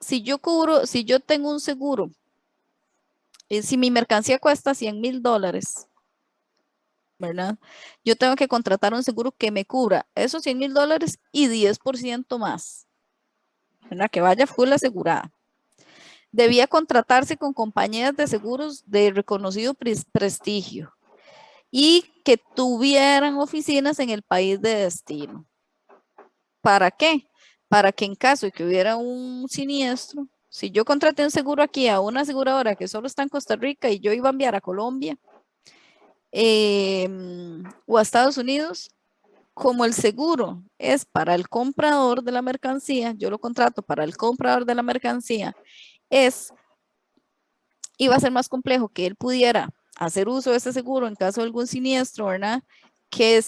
si yo tengo un seguro, si mi mercancía cuesta $100,000, ¿verdad? Yo tengo que contratar un seguro que me cubra esos $100,000 y 10% más, ¿verdad? Que vaya full asegurada. Debía contratarse con compañías de seguros de reconocido prestigio y que tuvieran oficinas en el país de destino. ¿Para qué? Para que en caso de que hubiera un siniestro, si yo contraté un seguro aquí a una aseguradora que solo está en Costa Rica y yo iba a enviar a Colombia o a Estados Unidos, como el seguro es para el comprador de la mercancía, yo lo contrato para el comprador de la mercancía, iba a ser más complejo que él pudiera hacer uso de ese seguro en caso de algún siniestro, ¿verdad? Que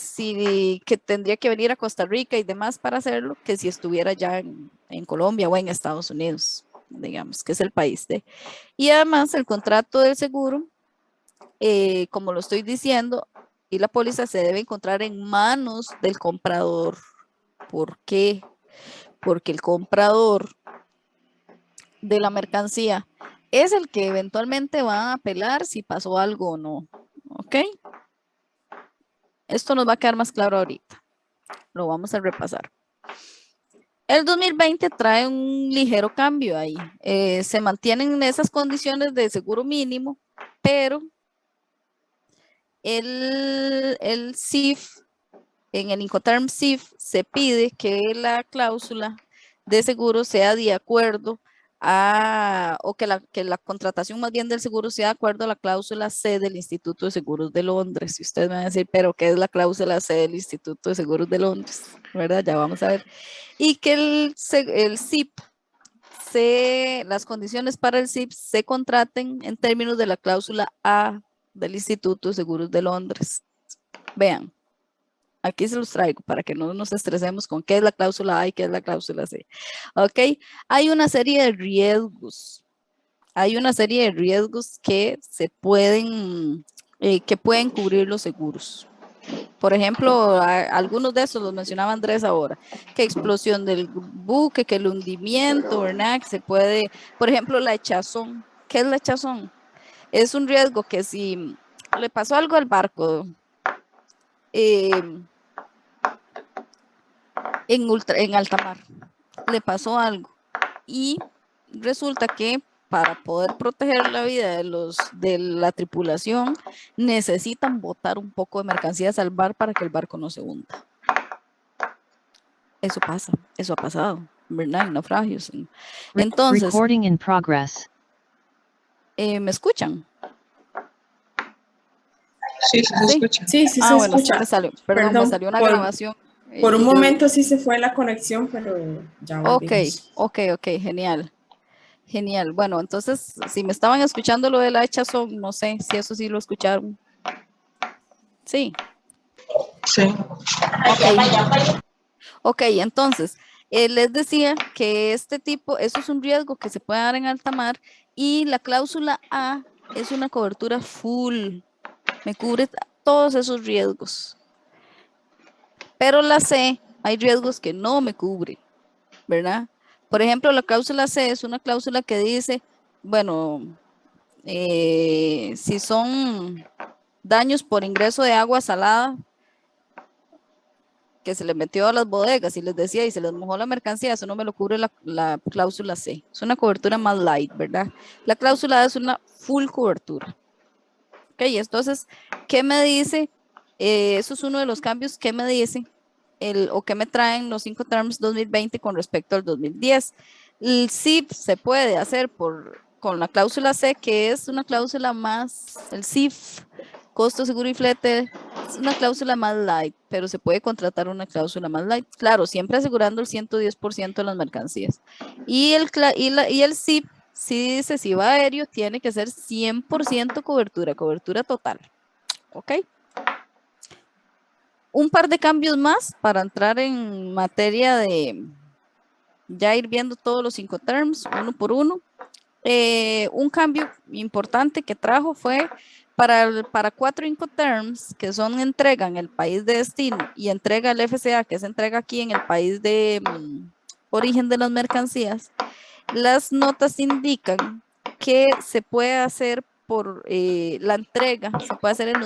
tendría que venir a Costa Rica y demás para hacerlo, que si estuviera ya en Colombia o en Estados Unidos, digamos, que es el país de. Y además el contrato del seguro, como lo estoy diciendo, y la póliza se debe encontrar en manos del comprador. ¿Por qué? Porque el comprador de la mercancía es el que eventualmente va a apelar si pasó algo o no. ¿Ok? Esto nos va a quedar más claro ahorita. Lo vamos a repasar. El 2020 trae un ligero cambio ahí. Se mantienen esas condiciones de seguro mínimo, pero el CIF, en el Incoterm CIF, se pide que la cláusula de seguro sea de acuerdo o que la contratación más bien del seguro sea de acuerdo a la cláusula C del Instituto de Seguros de Londres. Y ustedes me van a decir, pero ¿qué es la cláusula C del Instituto de Seguros de Londres? ¿Verdad? Ya vamos a ver. Y que el CIP, las condiciones para el CIP se contraten en términos de la cláusula A del Instituto de Seguros de Londres. Vean. Aquí se los traigo para que no nos estresemos con qué es la cláusula A y qué es la cláusula C. ¿Ok? Hay una serie de riesgos. Hay una serie de riesgos que que pueden cubrir los seguros. Por ejemplo, algunos de esos los mencionaba Andrés ahora, que explosión del buque, que el hundimiento, ¿verdad? Que se puede, por ejemplo, la echazón. ¿Qué es la echazón? Es un riesgo que si le pasó algo al barco, eh, en alta mar, le pasó algo y resulta que para poder proteger la vida de la tripulación necesitan botar un poco de mercancías al mar para que el barco no se hunda. Eso pasa, eso ha pasado, ¿verdad? En naufragios. Entonces, Recording in progress. ¿me escuchan? Sí, se escucha. Sí, sí se Bueno, es que escucha. me salió, perdón, me Perdón, salió una grabación. por un Y yo, momento sí se fue la conexión, pero ya ok, volvimos. ok, genial. Genial. Bueno, entonces, si me estaban escuchando lo de la echazón, no sé si eso sí lo escucharon. Sí. Sí. Ok, entonces, les decía que eso es un riesgo que se puede dar en alta mar y la cláusula A es una cobertura full, me cubre todos esos riesgos. Pero la C, hay riesgos que no me cubre, ¿verdad? Por ejemplo, la cláusula C es una cláusula que dice, bueno, si son daños por ingreso de agua salada que se le metió a las bodegas y les decía y se les mojó la mercancía, eso no me lo cubre la cláusula C. Es una cobertura más light, ¿verdad? La cláusula A es una full cobertura. Ok, entonces, ¿qué me dice? Eso es uno de los cambios. ¿Qué me dice? O qué me traen los Incoterms 2020 con respecto al 2010. El CIF se puede hacer con la cláusula C, que es una cláusula más, el CIF, costo, seguro y flete, es una cláusula más light, pero se puede contratar una cláusula más light. Claro, siempre asegurando el 110% de las mercancías. Y el CIF, si dice, si va aéreo, tiene que ser 100% cobertura total. ¿Ok? Un par de cambios más para entrar en materia de ya ir viendo todos los Incoterms uno por uno. Un cambio importante que trajo fue para 4 Incoterms, que son entrega en el país de destino y entrega el FCA, que es entrega aquí en el país de origen de las mercancías. las notas indican que se puede hacer por la entrega, se puede hacer en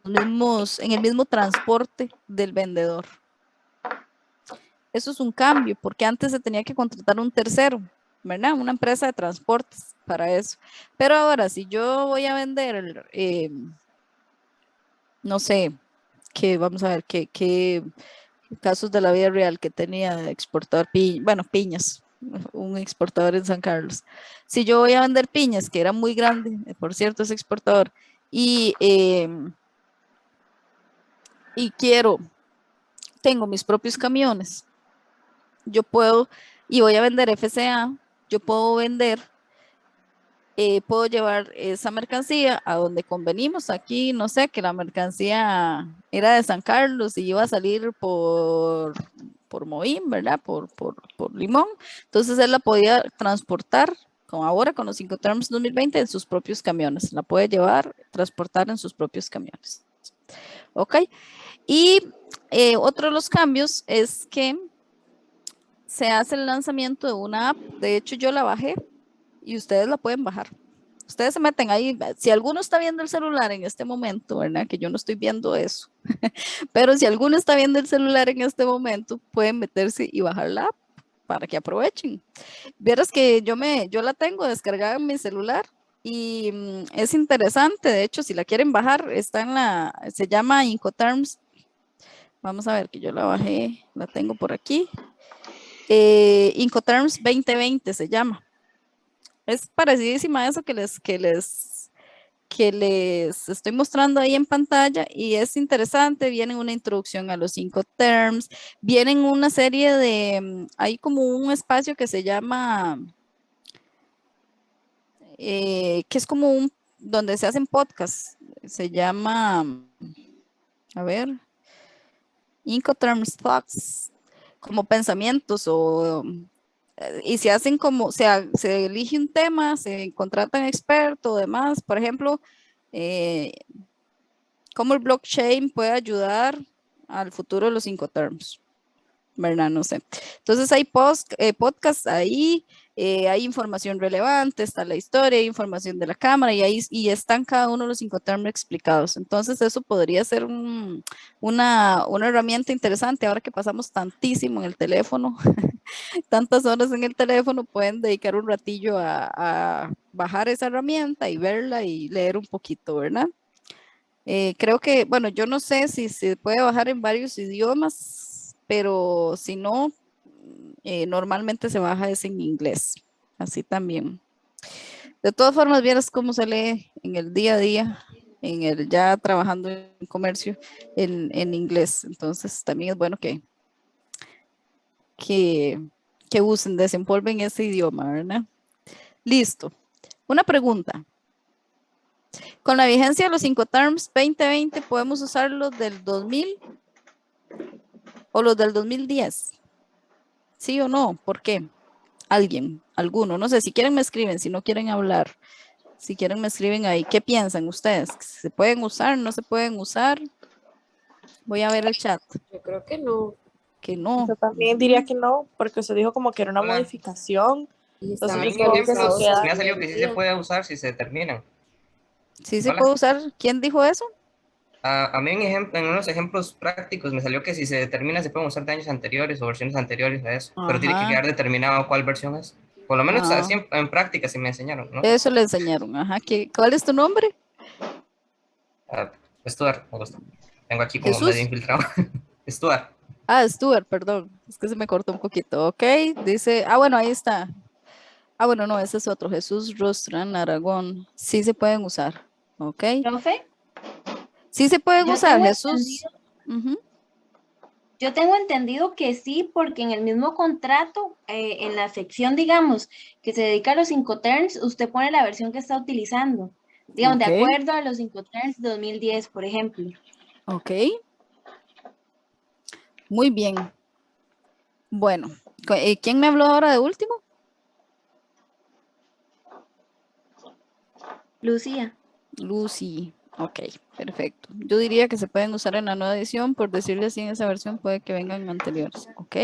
el mismo transporte del vendedor. Eso es un cambio, porque antes se tenía que contratar un tercero, ¿verdad? Una empresa de transportes para eso. Pero ahora, si yo voy a vender, no sé, vamos a ver, qué casos de la vida real que tenía de exportador, piñas, un exportador en San Carlos. Si yo voy a vender piñas, que era muy grande, por cierto, ese exportador, y tengo mis propios camiones, yo puedo, y voy a vender FCA, yo puedo llevar esa mercancía a donde convenimos aquí, no sé, que la mercancía era de San Carlos y iba a salir por Moín, ¿verdad? Por Limón. Entonces él la podía transportar, como ahora con los Incoterms 2020, en sus propios camiones. La puede llevar, transportar en sus propios camiones. ¿Ok? Y otro de los cambios es que se hace el lanzamiento de una app. De hecho, yo la bajé y ustedes la pueden bajar. Ustedes se meten ahí, si alguno está viendo el celular en este momento, ¿verdad? Que yo no estoy viendo eso, pero si alguno está viendo el celular en este momento, pueden meterse y bajar la app para que aprovechen. Vieras que yo la tengo descargada en mi celular y es interesante, de hecho, si la quieren bajar, se llama Incoterms. Vamos a ver que yo la bajé, la tengo por aquí. Incoterms 2020 se llama. Es parecidísima a eso que les estoy mostrando ahí en pantalla y es interesante. Viene una introducción a los Incoterms, vienen una serie hay como un espacio que se llama, que es como donde se hacen podcasts, se llama, a ver, Incoterms Thoughts, como pensamientos y se hacen se elige un tema, se contratan expertos, demás, por ejemplo, cómo el blockchain puede ayudar al futuro de los Incoterms, ¿verdad? No sé. Entonces hay podcasts ahí, hay información relevante, está la historia, hay información de la cámara y están cada uno de los Incoterms explicados. Entonces eso podría ser una herramienta interesante ahora que pasamos tantísimo en el teléfono. Tantas horas en el teléfono, pueden dedicar un ratillo a bajar esa herramienta y verla y leer un poquito, ¿verdad? Creo que, bueno, yo no sé si se puede bajar en varios idiomas, pero si no, normalmente se baja es en inglés, así también. De todas formas, vieras cómo se lee en el día a día, ya trabajando en comercio en inglés. Entonces, también es bueno que, que usen, desempolven ese idioma, ¿verdad? Listo. Una pregunta. Con la vigencia de los Incoterms 2020, ¿podemos usar los del 2000 o los del 2010? ¿Sí o no? ¿Por qué? Alguno, no sé, si quieren me escriben, si no quieren hablar, si quieren me escriben ahí. ¿Qué piensan ustedes? ¿Se pueden usar? ¿No se pueden usar? Voy a ver el chat. Yo creo que no. Que no. Yo también diría que no, porque se dijo como que era una modificación. Y Entonces están yo muy supongo que se avanzados queda. Me ha hoy salido en que sí se día. puede usar si se terminan. ¿Sí se Hola. puede usar? ¿Quién dijo eso? A mí en unos ejemplos prácticos me salió que si se determina se pueden usar de años anteriores o versiones anteriores a eso, pero tiene que Ajá. quedar determinado cuál versión es. Por lo menos Ah, así en práctica sí me enseñaron, ¿no? eso le enseñaron. Ajá. ¿Cuál es tu nombre? Ah, Stuart, me gusta. Tengo aquí como medio Jesús. infiltrado. Stuart. Ah, Stuart, perdón. Es que se me cortó un poquito. Ok, dice, bueno, ahí está. Bueno, no, ese es otro. Jesús Rostran, Aragón. Sí se pueden usar. Ok. Profe, Sí se pueden yo usar, tengo Jesús. entendido, Ujú. yo tengo entendido que sí, porque en el mismo contrato, en la sección, digamos, que se dedica a los Incoterms, usted pone la versión que está utilizando. Digamos, de Ok, acuerdo a los Incoterms 2010, por ejemplo. ok. Muy bien. Bueno, ¿quién me habló ahora de último? Lucía. Lucy. Ok, perfecto. Yo diría que se pueden usar en la nueva edición, por decirle así, en esa versión puede que vengan anteriores. Ok.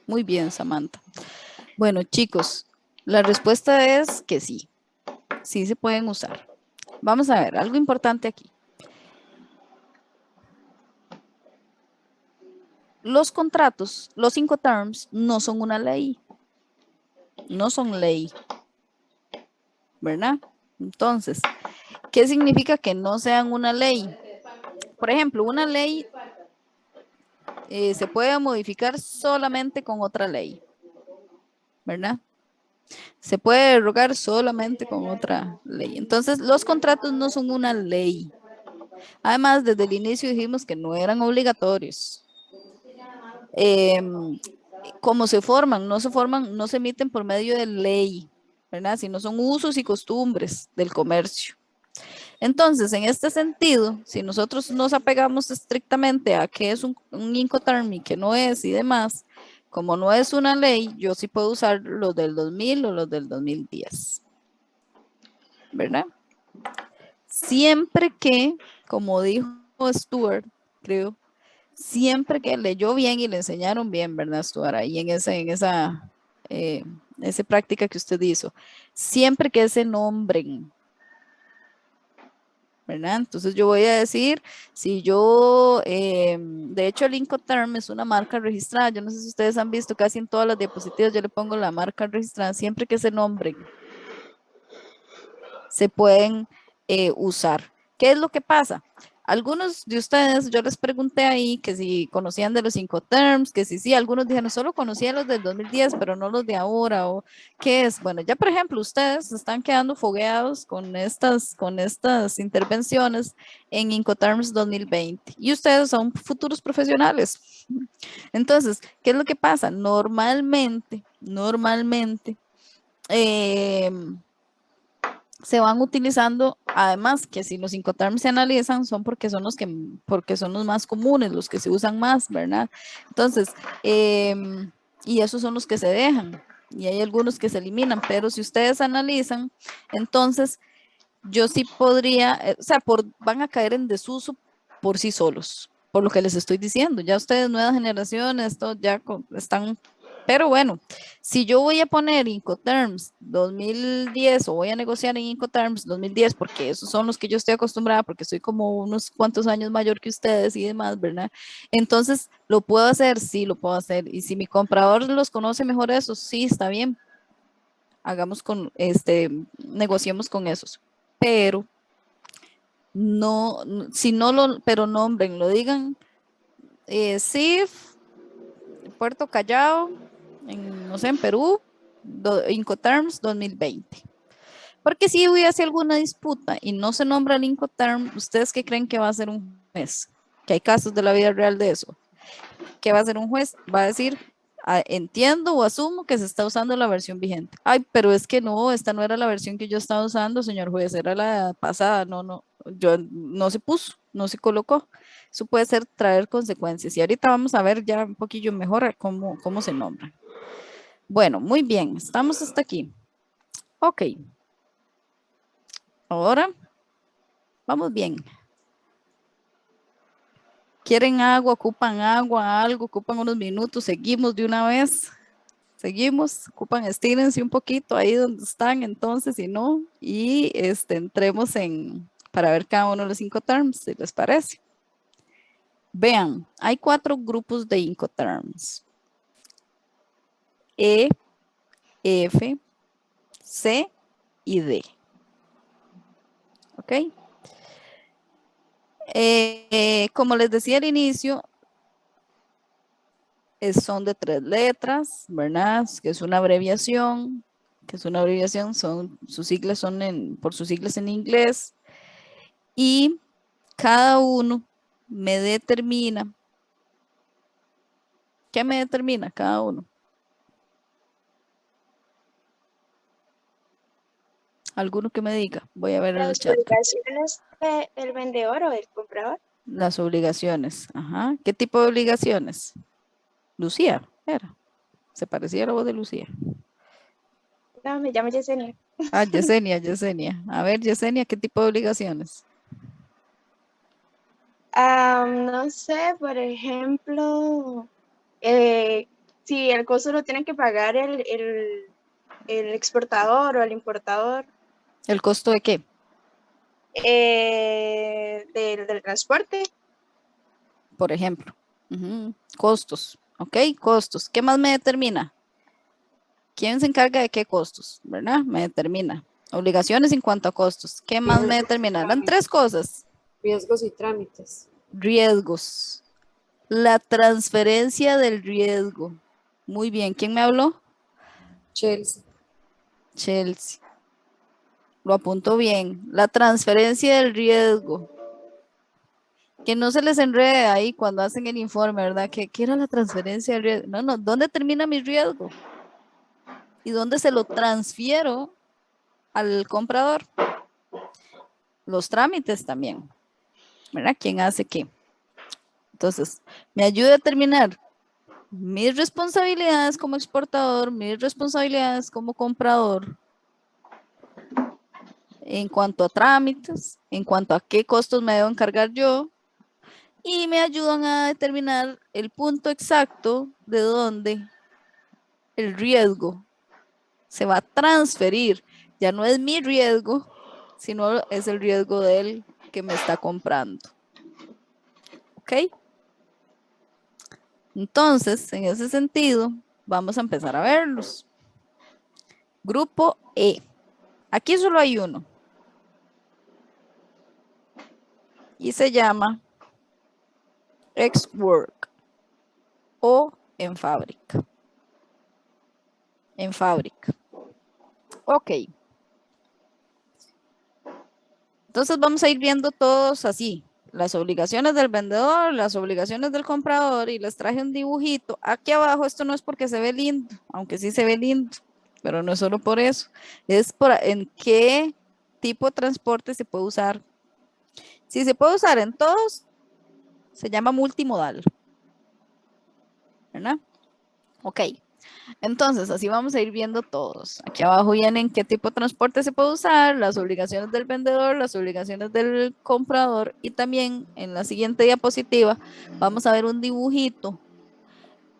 Muy bien, Samantha. Bueno, chicos, la respuesta es que sí. Sí se pueden usar. Vamos a ver, algo importante aquí. Los contratos, los Incoterms, no son una ley. No son ley. ¿Verdad? Entonces, ¿qué significa que no sean una ley? Por ejemplo, una ley se puede modificar solamente con otra ley. ¿Verdad? Se puede derogar solamente con otra ley. Entonces, los contratos no son una ley. Además, desde el inicio dijimos que no eran obligatorios. ¿Cómo se forman? No se emiten por medio de ley, ¿verdad? Sino son usos y costumbres del comercio. Entonces, en este sentido, si nosotros nos apegamos estrictamente a qué es un Incoterm y qué no es y demás, como no es una ley, yo sí puedo usar los del 2000 o los del 2010, ¿verdad? Siempre que, como dijo Stuart, creo, siempre que leyó bien y le enseñaron bien, ¿verdad, Stuart? Ahí en esa práctica que usted hizo, siempre que se nombren, ¿verdad? Entonces yo voy a decir, si yo, de hecho el Incoterm es una marca registrada, yo no sé si ustedes han visto casi en todas las diapositivas, yo le pongo la marca registrada, siempre que se nombren, se pueden usar. ¿Qué es lo que pasa? Algunos de ustedes, yo les pregunté ahí que si conocían de los Incoterms, que sí, algunos dijeron, solo conocían los del 2010, pero no los de ahora, o qué es. Bueno, ya por ejemplo, ustedes están quedando fogueados con estas intervenciones en Incoterms 2020, y ustedes son futuros profesionales. Entonces, ¿qué es lo que pasa? Normalmente, se van utilizando, además que si los Incoterms se analizan son porque son los más comunes, los que se usan más, ¿verdad? Entonces, y esos son los que se dejan, y hay algunos que se eliminan, pero si ustedes analizan, entonces yo sí podría, o sea, van a caer en desuso por sí solos, por lo que les estoy diciendo. Ya ustedes, nuevas generaciones, ya están. Pero bueno, si yo voy a poner Incoterms 2010 o voy a negociar en Incoterms 2010, porque esos son los que yo estoy acostumbrada, porque soy como unos cuantos años mayor que ustedes y demás, ¿verdad? Entonces, ¿lo puedo hacer? Sí, lo puedo hacer. Y si mi comprador los conoce mejor esos, sí, está bien. Negociemos con esos. Pero no, pero nombren, lo digan, CIF, Puerto Callao, no sé, en Perú, Incoterms 2020. Porque si hubiese alguna disputa y no se nombra el Incoterm, ¿ustedes qué creen que va a hacer un juez? Que hay casos de la vida real de eso. ¿Qué va a hacer un juez? Va a decir, entiendo o asumo que se está usando la versión vigente. Ay, pero es que no, esta no era la versión que yo estaba usando, señor juez, era la pasada, no, no se puso, no se colocó. Eso puede traer consecuencias. Y ahorita vamos a ver ya un poquillo mejor cómo se nombra. Bueno, muy bien, estamos hasta aquí. Ok. Ahora, vamos bien. ¿Quieren agua? ¿Ocupan agua? ¿Algo? ¿Ocupan unos minutos? ¿Seguimos de una vez? Seguimos, ocupan, estírense un poquito ahí donde están, entonces, si no, y entremos para ver cada uno de los Incoterms, si les parece. Vean, hay 4 grupos de Incoterms. E, F, C y D. ¿Ok? Como les decía al inicio, son de 3 letras, ¿verdad? Que es una abreviación, sus siglas por sus siglas en inglés, y cada uno me determina. ¿Qué me determina cada uno? Alguno que me diga. Voy a ver en el chat. ¿Las obligaciones del vendedor o del comprador? Las obligaciones. Ajá. ¿Qué tipo de obligaciones? Lucía, era. Se parecía a la voz de Lucía. No, me llamo Yesenia. Ah, Yesenia. A ver, Yesenia, ¿qué tipo de obligaciones? No sé, por ejemplo, si si el costo lo tiene que pagar el exportador o el importador ¿El costo de qué? del transporte. Por ejemplo. Ujú. Costos. Ok, costos. ¿Qué más me determina? ¿Quién se encarga de qué costos? ¿Verdad? Me determina. Obligaciones en cuanto a costos. ¿Qué más me determina? Eran 3 cosas. Riesgos y trámites. Riesgos. La transferencia del riesgo. Muy bien. ¿Quién me habló? Chelsea. Chelsea. Lo apunto bien. La transferencia del riesgo. Que no se les enrede ahí cuando hacen el informe, ¿verdad? ¿Qué era la transferencia del riesgo? No, ¿dónde termina mi riesgo? ¿Y dónde se lo transfiero al comprador? Los trámites también, ¿verdad? ¿Quién hace qué? Entonces, me ayuda a determinar mis responsabilidades como exportador, mis responsabilidades como comprador, en cuanto a trámites, en cuanto a qué costos me debo encargar yo, y me ayudan a determinar el punto exacto de dónde el riesgo se va a transferir. Ya no es mi riesgo, sino es el riesgo del que me está comprando. ¿Ok? Entonces, en ese sentido, vamos a empezar a verlos. Grupo E. Aquí solo hay uno. Y se llama ex-work o en fábrica. En fábrica. Ok. Entonces vamos a ir viendo todos así. Las obligaciones del vendedor, las obligaciones del comprador, y les traje un dibujito. Aquí abajo, esto no es porque se ve lindo, aunque sí se ve lindo, pero no es solo por eso. Es por en qué tipo de transporte se puede usar. Si se puede usar en todos, se llama multimodal. ¿Verdad? Ok. Entonces, así vamos a ir viendo todos. Aquí abajo vienen qué tipo de transporte se puede usar, las obligaciones del vendedor, las obligaciones del comprador, y también en la siguiente diapositiva vamos a ver un dibujito,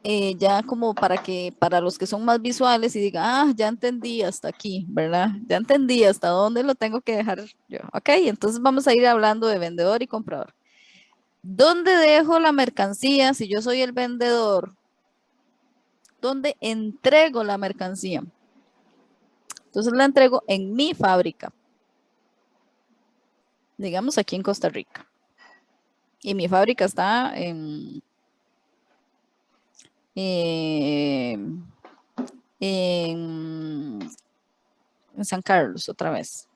ya como para los que son más visuales y digan, ah, ya entendí hasta aquí, ¿verdad? Ya entendí hasta dónde lo tengo que dejar yo. Ok, entonces vamos a ir hablando de vendedor y comprador. ¿Dónde dejo la mercancía si yo soy el vendedor? ¿Dónde entrego la mercancía? Entonces la entrego en mi fábrica. Digamos aquí en Costa Rica. Y mi fábrica está en San Carlos, otra vez.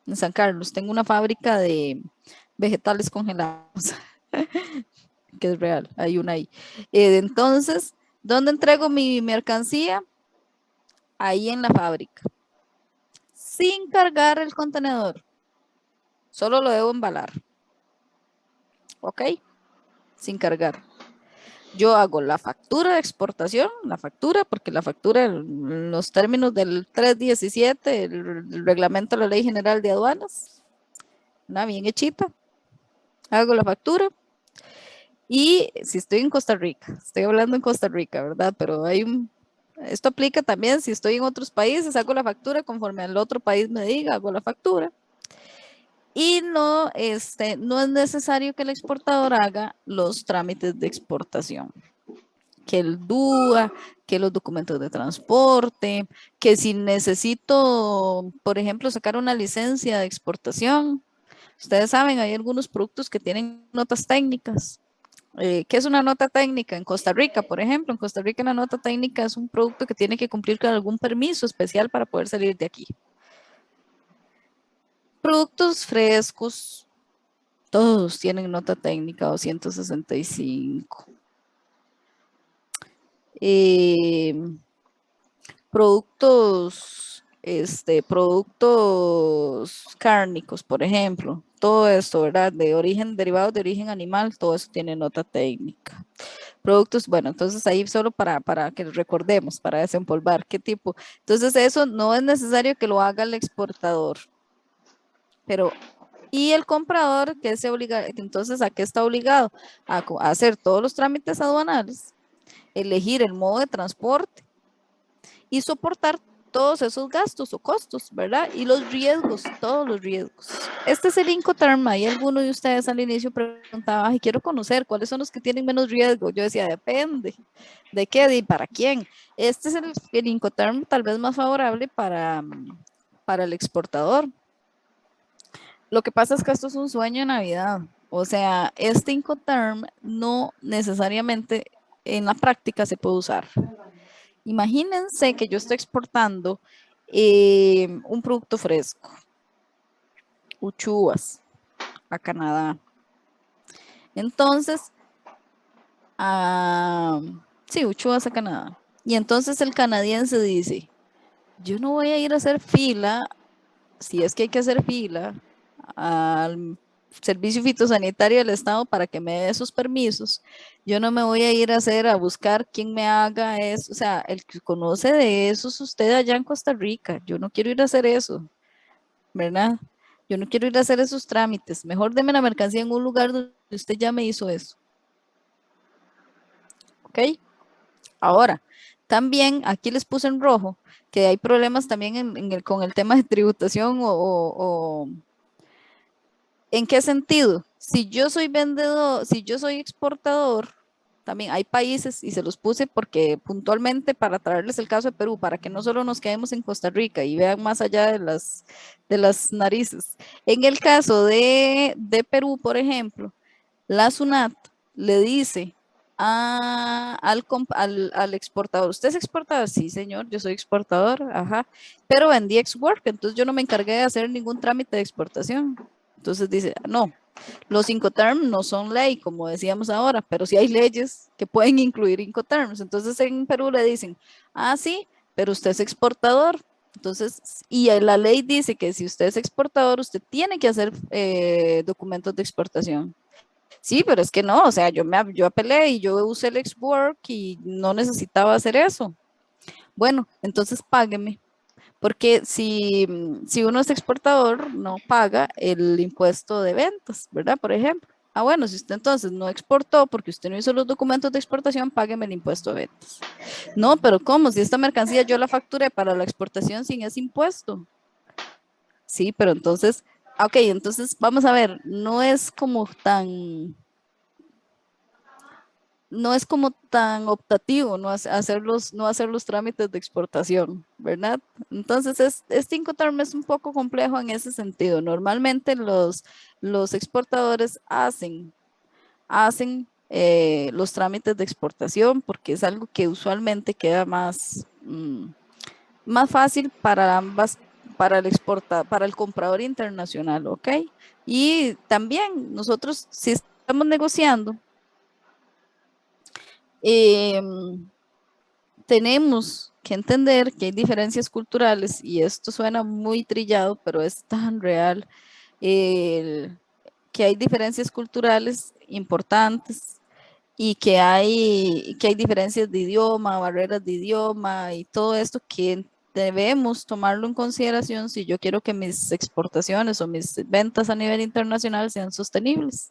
En San Carlos tengo una fábrica de vegetales congelados. Que es real, hay una ahí. Entonces, ¿dónde entrego mi mercancía? Ahí en la fábrica. Sin cargar el contenedor. Solo lo debo embalar. ¿Ok? Sin cargar. Yo hago la factura de exportación, la factura, porque la factura, los términos del 317, el reglamento de la Ley General de Aduanas, una bien hechita. Hago la factura. Y si estoy en Costa Rica, estoy hablando en Costa Rica, ¿verdad? Pero esto aplica también si estoy en otros países, hago la factura conforme al otro país me diga, hago la factura. Y no es necesario que el exportador haga los trámites de exportación. Que el DUA, que los documentos de transporte, que si necesito, por ejemplo, sacar una licencia de exportación. Ustedes saben, hay algunos productos que tienen notas técnicas. ¿Qué es una nota técnica? En Costa Rica, por ejemplo, en Costa Rica una nota técnica es un producto que tiene que cumplir con algún permiso especial para poder salir de aquí. Productos frescos, todos tienen nota técnica 265. Productos cárnicos, por ejemplo, todo esto, ¿verdad? Derivados de origen animal, todo eso tiene nota técnica. Productos, bueno, entonces ahí solo para que recordemos, para desempolvar qué tipo. Entonces eso no es necesario que lo haga el exportador, pero y el comprador, que se obliga, entonces ¿a qué está obligado? A hacer todos los trámites aduanales elegir el modo de transporte y soportar todos esos gastos o costos, ¿verdad? Y los riesgos, todos los riesgos. Este es el Incoterm. Ahí alguno de ustedes al inicio preguntaba, ay, quiero conocer cuáles son los que tienen menos riesgo. Yo decía, depende. ¿De qué? ¿Y para quién? Este es el Incoterm tal vez más favorable para el exportador. Lo que pasa es que esto es un sueño de Navidad. O sea, este Incoterm no necesariamente en la práctica se puede usar. Imagínense que yo estoy exportando un producto fresco, uchuvas, a Canadá. Entonces, sí, uchuvas a Canadá. Y entonces el canadiense dice, yo no voy a ir a hacer fila, si es que hay que hacer fila, al Servicio Fitosanitario del Estado para que me dé esos permisos. Yo no me voy a ir a buscar quién me haga eso. O sea, el que conoce de eso es usted allá en Costa Rica. Yo no quiero ir a hacer eso, ¿verdad? Yo no quiero ir a hacer esos trámites. Mejor deme la mercancía en un lugar donde usted ya me hizo eso. ¿Ok? Ahora, también aquí les puse en rojo que hay problemas también con el tema de tributación o ¿en qué sentido? Si yo soy vendedor, si yo soy exportador, también hay países, y se los puse porque puntualmente para traerles el caso de Perú, para que no solo nos quedemos en Costa Rica y vean más allá de las narices. En el caso de Perú, por ejemplo, la SUNAT le dice al exportador, ¿usted es exportador? Sí, señor, yo soy exportador, ajá, pero vendí ex-work, entonces yo no me encargué de hacer ningún trámite de exportación. Entonces dice, no, los Incoterms no son ley, como decíamos ahora, pero sí hay leyes que pueden incluir Incoterms. Entonces en Perú le dicen, sí, pero usted es exportador. Entonces, y la ley dice que si usted es exportador, usted tiene que hacer documentos de exportación. Sí, pero es que no, o sea, yo apelé y yo usé el ex-work y no necesitaba hacer eso. Bueno, entonces págueme. Porque si uno es exportador, no paga el impuesto de ventas, ¿verdad? Por ejemplo. Bueno, si usted entonces no exportó porque usted no hizo los documentos de exportación, págueme el impuesto de ventas. No, pero ¿cómo? Si esta mercancía yo la facturé para la exportación sin ese impuesto. Sí, pero entonces, ok, entonces vamos a ver, no es como tan optativo no hacer los trámites de exportación, ¿verdad? Entonces, este Incoterm es un poco complejo en ese sentido. Normalmente los exportadores hacen los trámites de exportación porque es algo que usualmente queda más fácil para para el comprador internacional, ¿ok? Y también nosotros, si estamos negociando, tenemos que entender que hay diferencias culturales y esto suena muy trillado, pero es tan real, que hay diferencias culturales importantes y que hay diferencias de idioma, barreras de idioma y todo esto que debemos tomarlo en consideración si yo quiero que mis exportaciones o mis ventas a nivel internacional sean sostenibles,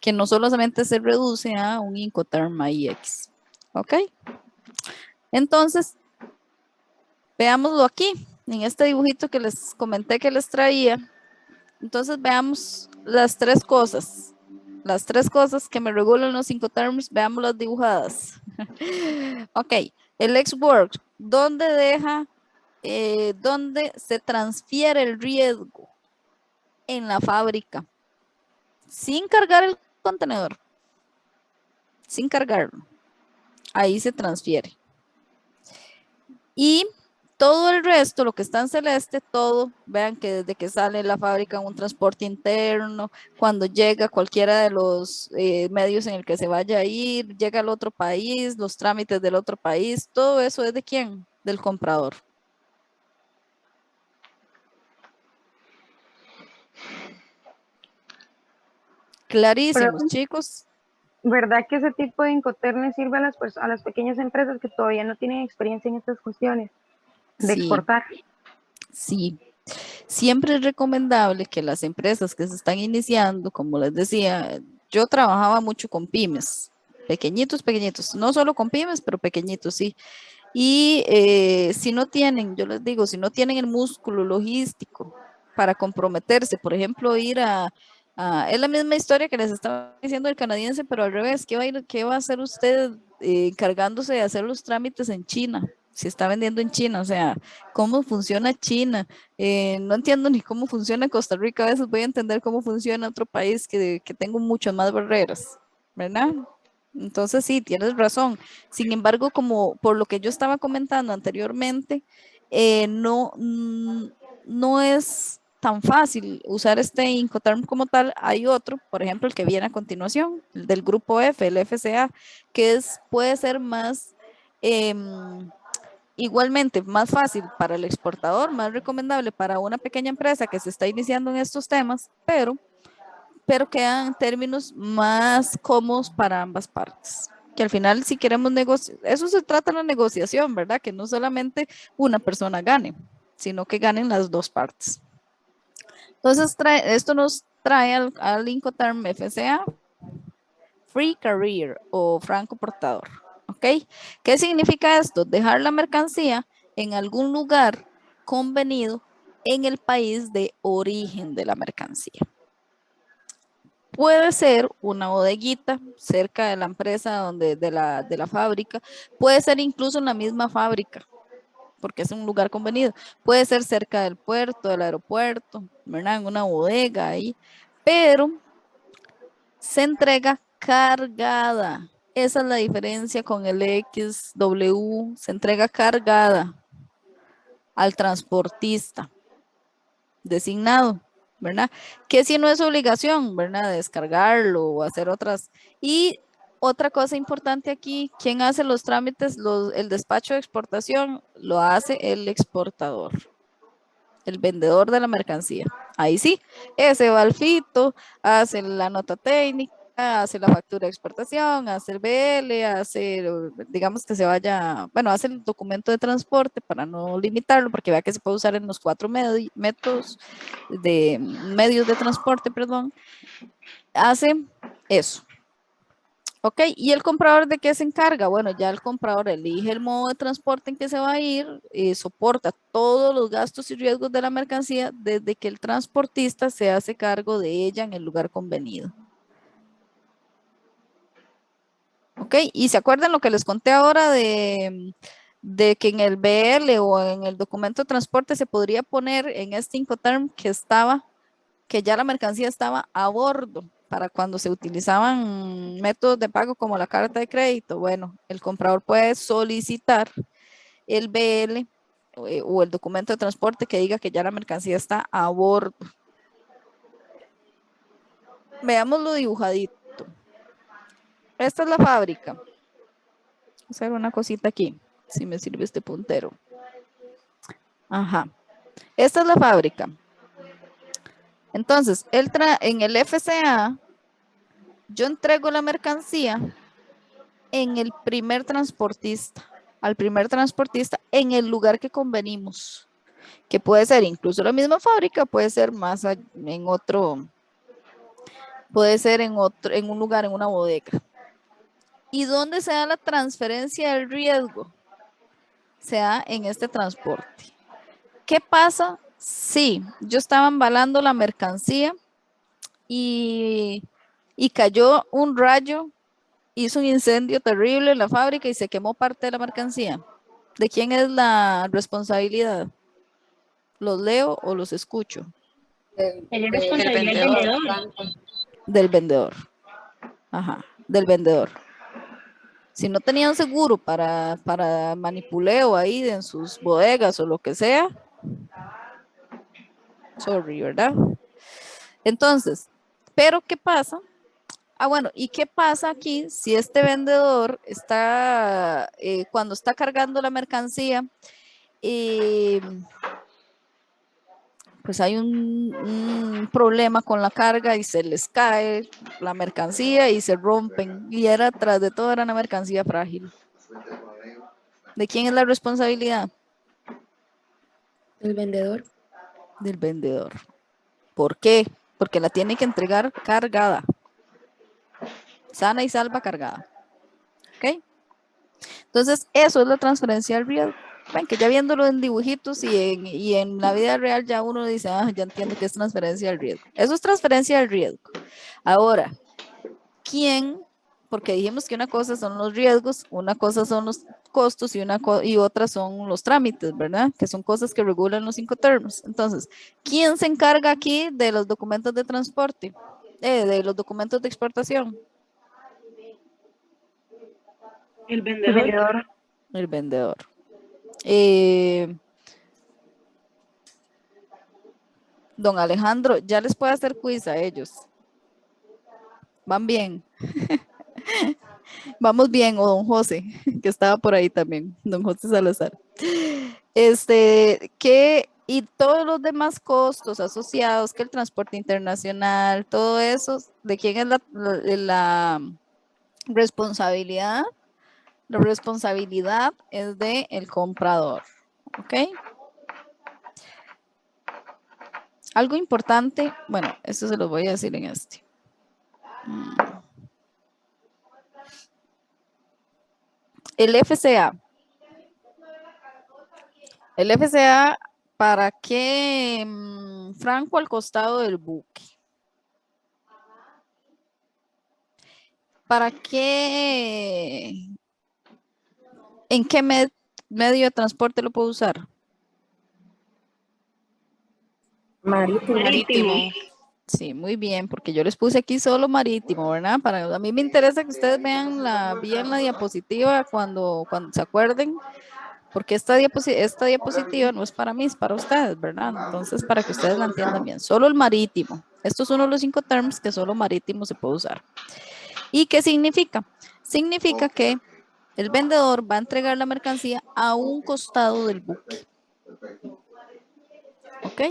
que no solamente se reduce a un Incoterm IX. ¿Ok? Entonces, veámoslo aquí, en este dibujito que les comenté que les traía. Entonces, veamos las tres cosas que me regulan los Incoterms, veámoslas dibujadas. Ok, el ex-work, ¿dónde se transfiere el riesgo? En la fábrica, sin cargar el contenedor, sin cargarlo, ahí se transfiere. Y todo el resto, lo que está en celeste, todo, vean que desde que sale la fábrica un transporte interno, cuando llega cualquiera de los medios en el que se vaya a ir, llega al otro país, los trámites del otro país, todo eso es de quién, del comprador. Clarísimos, chicos. ¿Verdad que ese tipo de Incoterm le sirve a las pequeñas empresas que todavía no tienen experiencia en estas cuestiones de exportar? Sí, siempre es recomendable que las empresas que se están iniciando, como les decía, yo trabajaba mucho con pymes, pequeñitos, pequeñitos, no solo con pymes, pero pequeñitos, sí. Y si no tienen, yo les digo, si no tienen el músculo logístico para comprometerse, por ejemplo, ir es la misma historia que les estaba diciendo el canadiense, pero al revés, ¿qué va a hacer usted encargándose de hacer los trámites en China? Si está vendiendo en China, o sea, ¿cómo funciona China? No entiendo ni cómo funciona Costa Rica, a veces voy a entender cómo funciona otro país que tengo muchas más barreras, ¿verdad? Entonces sí, tienes razón. Sin embargo, como por lo que yo estaba comentando anteriormente, no es tan fácil usar este Incoterm como tal. Hay otro, por ejemplo, el que viene a continuación, el del grupo F, el FCA, que puede ser más, igualmente más fácil para el exportador, más recomendable para una pequeña empresa que se está iniciando en estos temas, pero quedan términos más cómodos para ambas partes. Que al final, si queremos negociar, eso se trata de la negociación, ¿verdad? Que no solamente una persona gane, sino que ganen las dos partes. Entonces, esto nos trae al Incoterm FCA, Free Carrier o franco portador. ¿Ok? ¿Qué significa esto? Dejar la mercancía en algún lugar convenido en el país de origen de la mercancía. Puede ser una bodeguita cerca de la empresa de la fábrica, puede ser incluso en la misma fábrica, porque es un lugar convenido, puede ser cerca del puerto, del aeropuerto, ¿verdad? En una bodega ahí, pero se entrega cargada. Esa es la diferencia con el XW, se entrega cargada al transportista designado, ¿verdad? Que si no es obligación, ¿verdad? Descargarlo o hacer otras. Y otra cosa importante aquí, ¿quién hace los trámites? El despacho de exportación lo hace el exportador, el vendedor de la mercancía. Ahí sí, ese va al fito, hace la nota técnica, hace la factura de exportación, hace el BL, digamos que se vaya, bueno, hace el documento de transporte para no limitarlo, porque vea que se puede usar en los 4 medios de transporte, perdón, hace eso. Ok, ¿y el comprador de qué se encarga? Bueno, ya el comprador elige el modo de transporte en que se va a ir, soporta todos los gastos y riesgos de la mercancía desde que el transportista se hace cargo de ella en el lugar convenido. Ok, y se acuerdan lo que les conté ahora de que en el BL o en el documento de transporte se podría poner en este Incoterm que ya la mercancía estaba a bordo para cuando se utilizaban métodos de pago como la carta de crédito. Bueno, el comprador puede solicitar el BL o el documento de transporte que diga que ya la mercancía está a bordo. Veámoslo dibujadito. Esta es la fábrica. Voy a hacer una cosita aquí, si me sirve este puntero. Ajá. Esta es la fábrica. Entonces, en el FCA, yo entrego la mercancía en el primer transportista, al primer transportista en el lugar que convenimos, que puede ser incluso la misma fábrica, puede ser más en otro, puede ser en un lugar, en una bodega. ¿Y dónde se da la transferencia del riesgo? Se da en este transporte. ¿Qué pasa? Sí, yo estaba embalando la mercancía y cayó un rayo, hizo un incendio terrible en la fábrica y se quemó parte de la mercancía. ¿De quién es la responsabilidad? ¿Los leo o los escucho? Es responsabilidad del vendedor. Del vendedor. Ajá, del vendedor. Si no tenían seguro para manipuleo ahí en sus bodegas o lo que sea, sorry, ¿verdad? Entonces, ¿pero qué pasa? Bueno, ¿y qué pasa aquí si este vendedor está, cuando está cargando la mercancía, pues hay un problema con la carga y se les cae la mercancía y se rompen? Y tras de todo era una mercancía frágil. ¿De quién es la responsabilidad? El vendedor. Del vendedor. ¿Por qué? Porque la tiene que entregar cargada. Sana y salva cargada. ¿Ok? Entonces, eso es la transferencia del riesgo. Ven que ya viéndolo en dibujitos y en la vida real ya uno dice, ah, ya entiendo que es transferencia del riesgo. Eso es transferencia del riesgo. Ahora, ¿quién? Porque dijimos que una cosa son los riesgos, una cosa son los costos y otra son los trámites, ¿verdad? Que son cosas que regulan los Incoterms. Entonces, ¿quién se encarga aquí de los documentos de transporte? De los documentos de exportación. El El vendedor. vendedor. El vendedor. Don Alejandro, ya les puede hacer quiz a ellos. Van bien. Vamos bien, o don José, que estaba por ahí también, don José Salazar. Y todos los demás costos asociados, que el transporte internacional, todo eso, ¿de quién es la responsabilidad? La responsabilidad es del comprador, ¿ok? Algo importante, bueno, esto se lo voy a decir en este. El FCA. El FCA, ¿para qué franco al costado del buque? ¿Para qué? ¿En qué medio de transporte lo puedo usar? Marítimo. Sí, muy bien, porque yo les puse aquí solo marítimo, ¿verdad? A mí me interesa que ustedes vean bien la diapositiva cuando se acuerden, porque esta diapositiva no es para mí, es para ustedes, ¿verdad? Entonces, para que ustedes la entiendan bien. Solo el marítimo. Esto es uno de los Incoterms que solo marítimo se puede usar. ¿Y qué significa? Significa que el vendedor va a entregar la mercancía a un costado del buque. ¿Ok?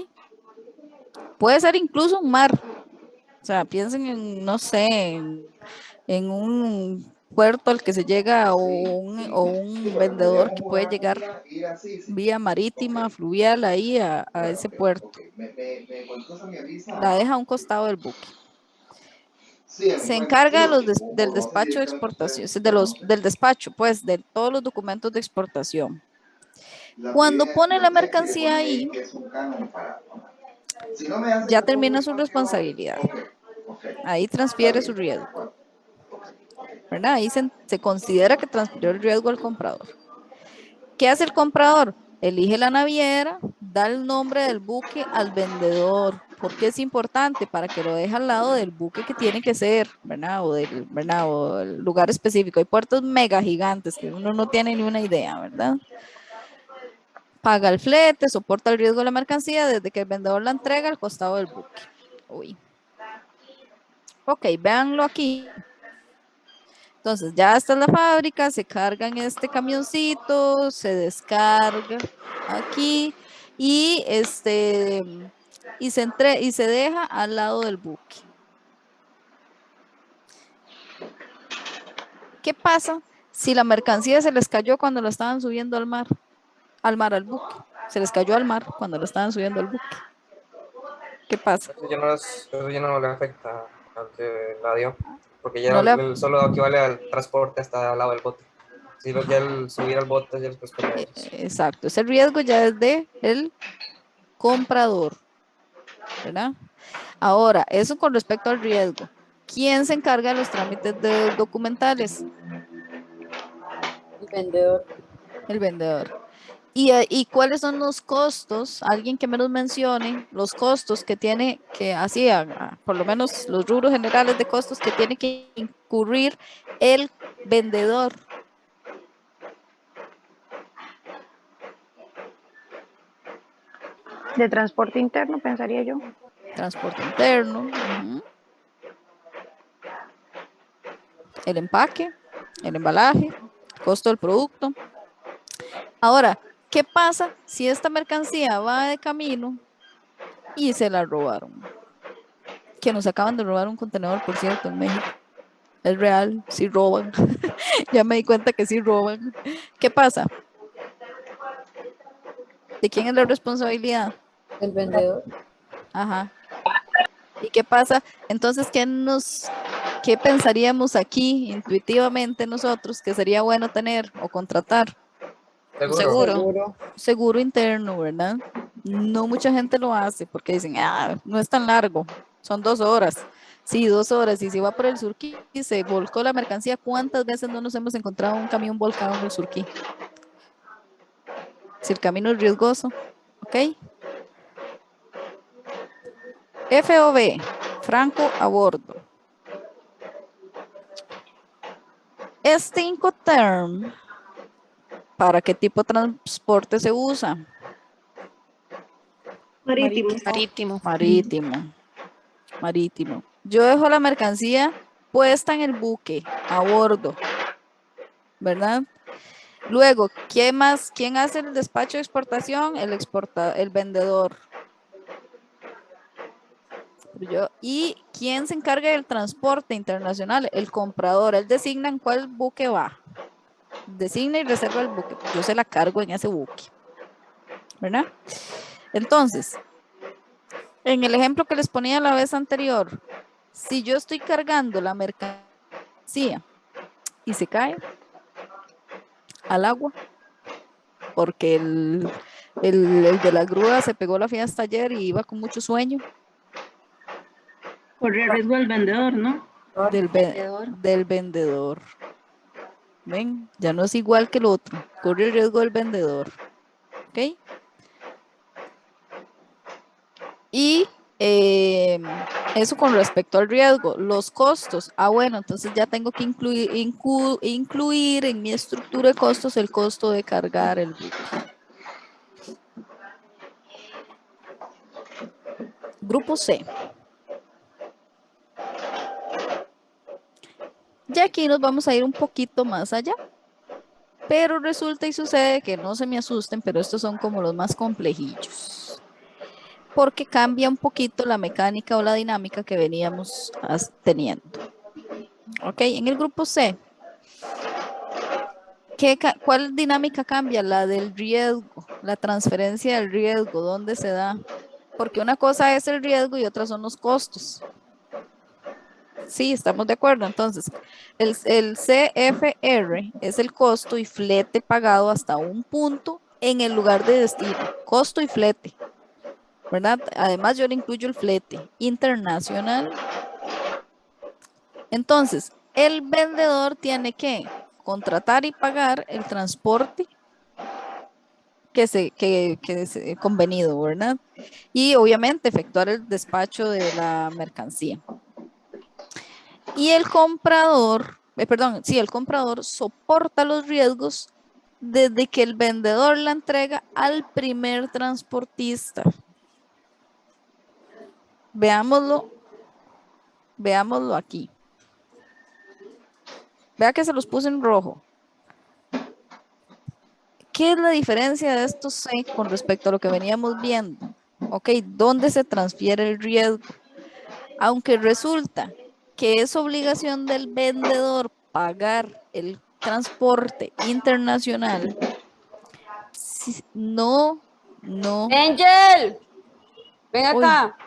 Puede ser incluso un mar. O sea, piensen en, no sé, en un puerto al que se llega o un vendedor que puede llegar vía marítima, fluvial ahí a ese puerto. La deja a un costado del buque. Se encarga del despacho de exportación, del despacho, pues, de todos los documentos de exportación. Cuando pone la mercancía ahí, ya termina su responsabilidad. Ahí transfiere su riesgo. ¿Verdad? Ahí se considera que transfirió el riesgo al comprador. ¿Qué hace el comprador? Elige la naviera, da el nombre del buque al vendedor. ¿Por qué es importante? Para que lo deje al lado del buque que tiene que ser, ¿verdad? O del lugar específico. Hay puertos mega gigantes que uno no tiene ni una idea, ¿verdad? Paga el flete, soporta el riesgo de la mercancía desde que el vendedor la entrega al costado del buque. Uy. Ok, véanlo aquí. Entonces, ya está en la fábrica, se carga en este camioncito, se descarga aquí y se deja al lado del buque. ¿Qué pasa si la mercancía se les cayó cuando la estaban subiendo al buque? Se les cayó al mar cuando la estaban subiendo al buque. ¿Qué pasa? Eso ya no le afecta al que la dio, porque ya No solo equivale al transporte hasta al lado del bote. Si ya el subir al bote ya después con ellos. Exacto, ese riesgo ya es del comprador, ¿verdad? Ahora, eso con respecto al riesgo. ¿Quién se encarga de los trámites documentales? El vendedor. El vendedor. ¿Y cuáles son los costos? Alguien que me los mencione, los costos que tiene que por lo menos los rubros generales de costos que tiene que incurrir el vendedor. De transporte interno, pensaría yo. Transporte interno. El empaque, el embalaje, costo del producto. Ahora, ¿qué pasa si esta mercancía va de camino y se la robaron? Que nos acaban de robar un contenedor, por cierto, en México. Es real, sí roban. Ya me di cuenta que sí roban. ¿Qué pasa? ¿De quién es la responsabilidad? El vendedor. Ajá. ¿Y qué pasa? Entonces, ¿qué ¿qué pensaríamos aquí intuitivamente nosotros que sería bueno tener o contratar? Seguro. Seguro interno, ¿verdad? No mucha gente lo hace porque dicen, no es tan largo, son 2 horas. Sí, 2 horas, y si va por el Surquí y se volcó la mercancía, ¿cuántas veces no nos hemos encontrado un camión volcado en el Surquí? Si el camino es riesgoso, ¿ok? FOB, franco a bordo. Este Incoterm, ¿para qué tipo de transporte se usa? Marítimo. Marítimo. Yo dejo la mercancía puesta en el buque, a bordo, ¿verdad? Luego, ¿quién más? ¿Quién hace el despacho de exportación? El vendedor. ¿Y quién se encarga del transporte internacional? El comprador. Él designa en cuál buque va. Designa y reserva el buque. Yo se la cargo en ese buque, ¿verdad? Entonces, en el ejemplo que les ponía la vez anterior, si yo estoy cargando la mercancía y se cae al agua, porque el de la grúa se pegó la fiesta ayer y iba con mucho sueño. Corre el riesgo del vendedor, ¿no? Del vendedor. Ven, ya no es igual que el otro. Corre el riesgo del vendedor. ¿Ok? Y eso con respecto al riesgo. Los costos. Bueno, entonces ya tengo que incluir en mi estructura de costos el costo de cargar el buque. Grupo C. Y aquí nos vamos a ir un poquito más allá. Pero resulta y sucede que no se me asusten, pero estos son como los más complejillos. Porque cambia un poquito la mecánica o la dinámica que veníamos teniendo. Ok, en el grupo C. ¿Cuál dinámica cambia? La del riesgo, la transferencia del riesgo, ¿dónde se da? Porque una cosa es el riesgo y otra son los costos. Sí, estamos de acuerdo. Entonces, el CFR es el costo y flete pagado hasta un punto en el lugar de destino. Costo y flete, ¿verdad? Además, yo le incluyo el flete internacional. Entonces, el vendedor tiene que contratar y pagar el transporte que es convenido, ¿verdad? Y obviamente efectuar el despacho de la mercancía. Y el comprador, el comprador soporta los riesgos desde que el vendedor la entrega al primer transportista. Veámoslo aquí. Vea que se los puse en rojo. ¿Qué es la diferencia de estos C con respecto a lo que veníamos viendo? Ok, ¿dónde se transfiere el riesgo? Aunque resulta que es obligación del vendedor pagar el transporte internacional, no. Angel, ven acá.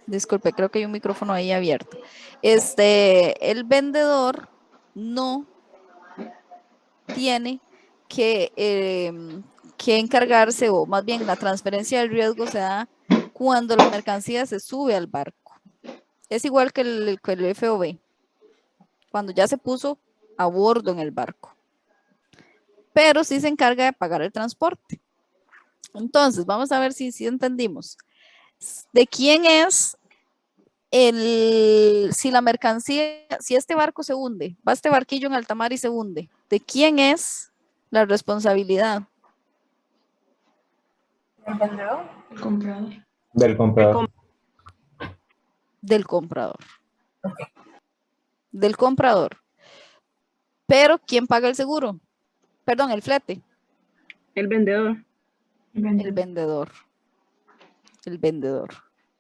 Disculpe, creo que hay un micrófono ahí abierto. El vendedor no tiene que encargarse, o más bien la transferencia del riesgo se da cuando la mercancía se sube al barco. Es igual que el FOB, cuando ya se puso a bordo en el barco. Pero sí se encarga de pagar el transporte. Entonces, vamos a ver si entendimos. ¿De quién es si la mercancía, si este barco se hunde, va este barquillo en alta mar y se hunde, ¿de quién es la responsabilidad? ¿El vendedor? El comprador. Del comprador. Del comprador. Okay. Del comprador. Pero ¿quién paga el seguro? Perdón, el flete. El vendedor. El vendedor. El vendedor.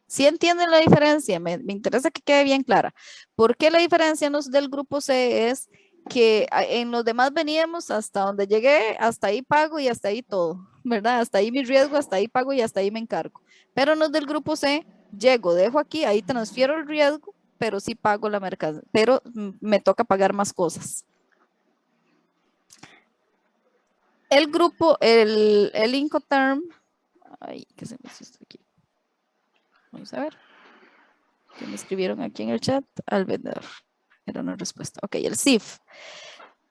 ¿Sí entienden la diferencia? Me interesa que quede bien clara. ¿Por qué la diferencia del grupo C es que en los demás veníamos hasta donde llegué, hasta ahí pago y hasta ahí todo, ¿verdad? Hasta ahí mi riesgo, hasta ahí pago y hasta ahí me encargo. Pero en los del grupo C, llego, dejo aquí, ahí transfiero el riesgo pero sí pago la mercancía, pero me toca pagar más cosas. El grupo, el Incoterm, ay, ¿qué se me hizo esto aquí? Vamos a ver. ¿Qué me escribieron aquí en el chat? Al vendedor. Era una respuesta. Ok, el CIF.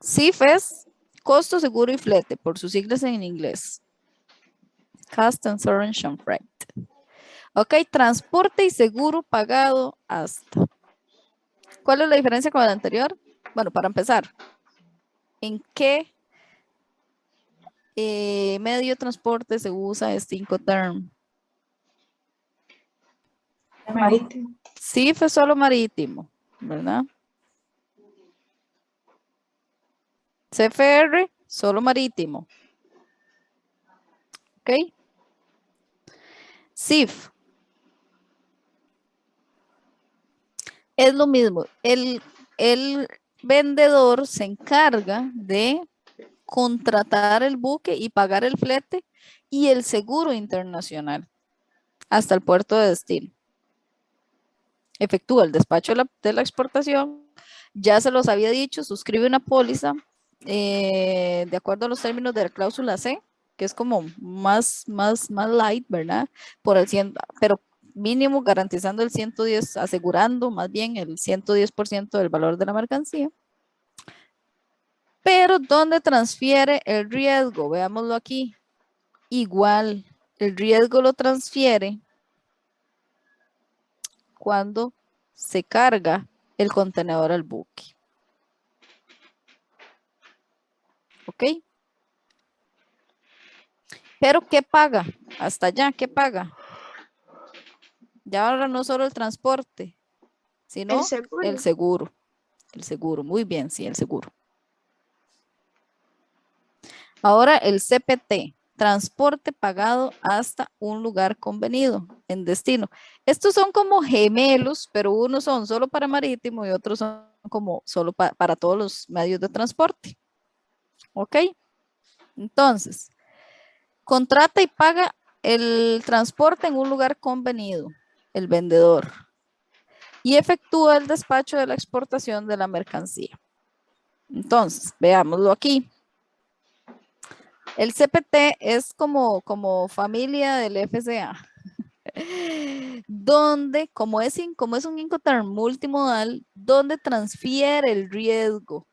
CIF es costo, seguro y flete, por sus siglas en inglés. Cost, Insurance and Freight. Ok, transporte y seguro pagado hasta. ¿Cuál es la diferencia con el anterior? Bueno, para empezar, ¿en qué medio de transporte se usa este Incoterm? Marítimo. Sí, fue solo marítimo, ¿verdad? CFR, solo marítimo. ¿Ok? CIF. Es lo mismo. El vendedor se encarga de contratar el buque y pagar el flete y el seguro internacional hasta el puerto de destino. Efectúa el despacho de la exportación. Ya se los había dicho, suscribe una póliza de acuerdo a los términos de la cláusula C, que es como más light, ¿verdad? Por el 100, pero mínimo garantizando el 110, asegurando más bien el 110% del valor de la mercancía. Pero ¿dónde transfiere el riesgo? Veámoslo aquí. Igual, el riesgo lo transfiere cuando se carga el contenedor al buque. ¿Ok? Pero ¿qué paga? Hasta allá, ¿qué paga? Ya ahora no solo el transporte, sino El seguro. el seguro. El seguro, muy bien, sí, el seguro. Ahora el CPT, transporte pagado hasta un lugar convenido en destino. Estos son como gemelos, pero unos son solo para marítimo y otros son como solo para todos los medios de transporte. ¿Ok? Entonces, contrata y paga el transporte en un lugar convenido, el vendedor, y efectúa el despacho de la exportación de la mercancía. Entonces, veámoslo aquí. El CPT es como familia del FCA, donde, como es un Incoterm multimodal, donde transfiere el riesgo.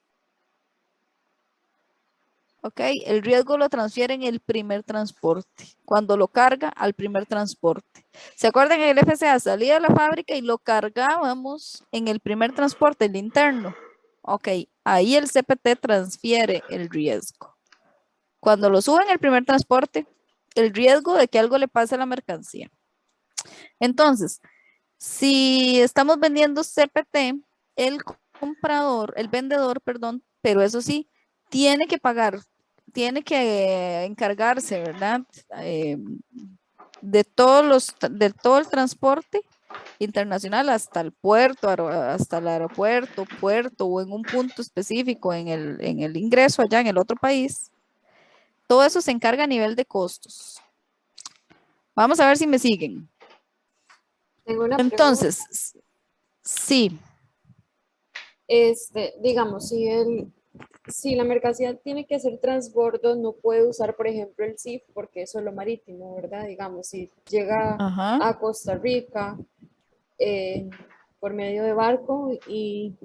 ¿Ok? El riesgo lo transfiere en el primer transporte, cuando lo carga al primer transporte. ¿Se acuerdan que el FCA salía de la fábrica y lo cargábamos en el primer transporte, el interno? Ok, ahí el CPT transfiere el riesgo. Cuando lo sube en el primer transporte, el riesgo de que algo le pase a la mercancía. Entonces, si estamos vendiendo CPT, el vendedor, perdón, pero eso sí, tiene que pagar, tiene que encargarse, ¿verdad? De todo el transporte internacional hasta el puerto, hasta el aeropuerto, puerto o en un punto específico en el ingreso allá en el otro país. Todo eso se encarga a nivel de costos. Vamos a ver si me siguen. Tengo una Entonces, sí. Digamos, si la mercancía tiene que hacer transbordo, no puede usar, por ejemplo, el CIF porque es solo marítimo, ¿verdad? Digamos, si llega a Costa Rica por medio de barco y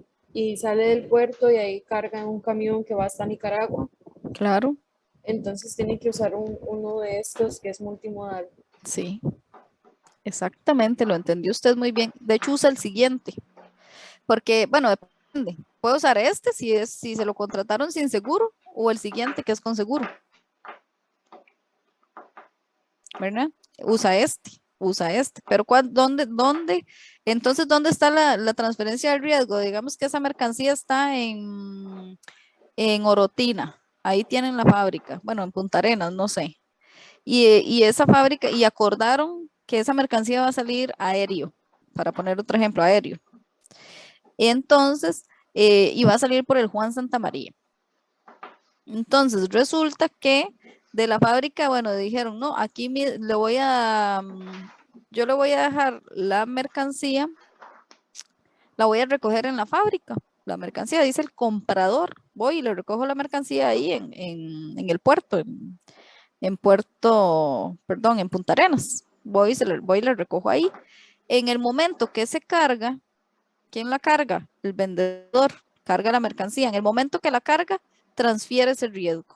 sale del puerto y ahí carga en un camión que va hasta Nicaragua. Claro. Entonces tiene que usar uno de estos que es multimodal. Sí, exactamente, lo entendió usted muy bien. De hecho, usa el siguiente, porque, bueno, depende. Puede usar este si se lo contrataron sin seguro o el siguiente que es con seguro. ¿Verdad? Usa este. Pero ¿dónde? Entonces, ¿dónde está la transferencia del riesgo? Digamos que esa mercancía está en Orotina. Ahí tienen la fábrica. Bueno, en Punta Arenas, no sé. Y esa fábrica, y acordaron que esa mercancía va a salir aéreo, para poner otro ejemplo, aéreo. Entonces, y va a salir por el Juan Santa María. Entonces, resulta que de la fábrica, bueno, dijeron, no, aquí yo le voy a dejar la mercancía la voy a recoger en la fábrica. La mercancía, dice el comprador. Voy y le recojo la mercancía ahí en el puerto, en Punta Arenas. Voy y le recojo ahí. En el momento que se carga, ¿quién la carga? El vendedor carga la mercancía. En el momento que la carga, transfiere ese riesgo.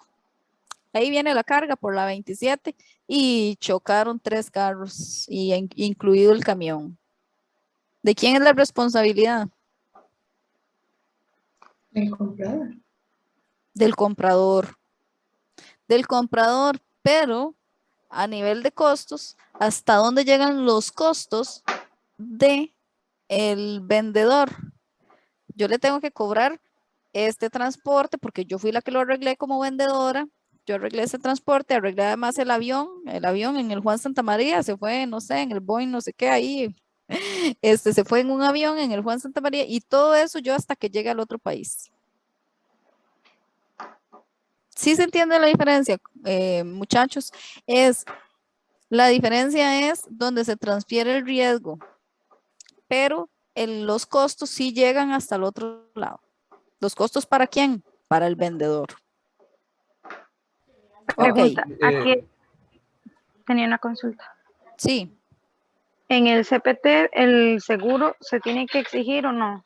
Ahí viene la carga por la 27 y chocaron 3 carros, incluido el camión. ¿De quién es la responsabilidad? El comprador. Del comprador. Del comprador, pero a nivel de costos, ¿hasta dónde llegan los costos de el vendedor? Yo le tengo que cobrar este transporte porque yo fui la que lo arreglé como vendedora. Yo arreglé ese transporte, arreglé además el avión en el Juan Santa María, se fue, no sé, en el Boeing, no sé qué, ahí, se fue en un avión en el Juan Santa María y todo eso yo hasta que llegue al otro país. ¿Sí se entiende la diferencia, muchachos? La diferencia es donde se transfiere el riesgo, pero los costos sí llegan hasta el otro lado. ¿Los costos para quién? Para el vendedor. Pregunta, Ok, aquí tenía una consulta. Sí. ¿En el CPT el seguro se tiene que exigir o no?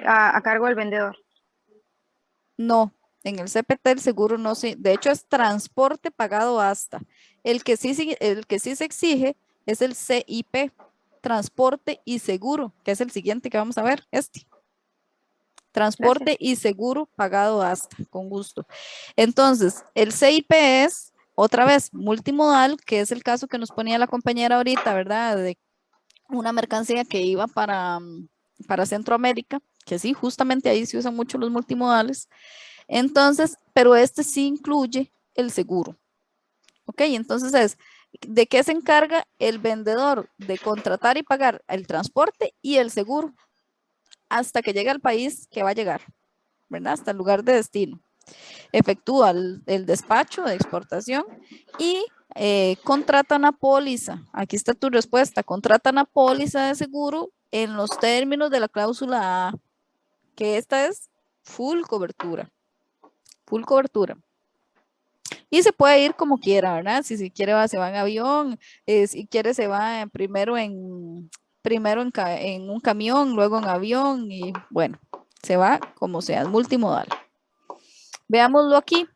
A cargo del vendedor. No, en el CPT el seguro no se, de hecho es transporte pagado hasta. El que sí se exige es el CIP, transporte y seguro, que es el siguiente que vamos a ver, Transporte Gracias. y seguro pagado hasta, con gusto. Entonces, el CIP es, otra vez, multimodal, que es el caso que nos ponía la compañera ahorita, ¿verdad? De una mercancía que iba para Centroamérica, que sí, justamente ahí se usan mucho los multimodales. Entonces, pero este sí incluye el seguro. Ok, entonces ¿de qué se encarga el vendedor? De contratar y pagar el transporte y el seguro hasta que llegue al país que va a llegar, ¿verdad? Hasta el lugar de destino. Efectúa el despacho de exportación y contrata una póliza. Aquí está tu respuesta. Contrata una póliza de seguro en los términos de la cláusula A, que esta es full cobertura. Full cobertura. Y se puede ir como quiera, ¿verdad? Si quiere se va en avión, si quiere se va primero en un camión, luego en avión y bueno, se va como sea, es multimodal. Veámoslo aquí.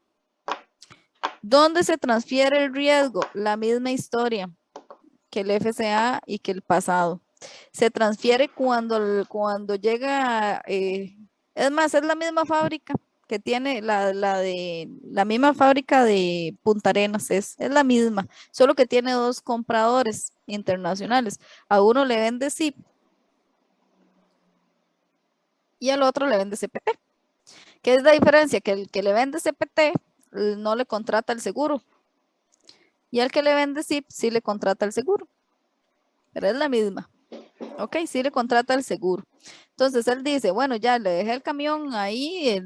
¿Dónde se transfiere el riesgo? La misma historia que el FCA y que el pasado. Se transfiere cuando llega, es más, es la misma fábrica que tiene la misma fábrica de Punta Arenas, es la misma, solo que tiene 2 compradores internacionales. A uno le vende ZIP y al otro le vende CPT. ¿Qué es la diferencia? Que el que le vende CPT no le contrata el seguro y al que le vende ZIP sí le contrata el seguro, pero es la misma. Ok, sí le contrata el seguro. Entonces él dice, bueno, ya le dejé el camión ahí,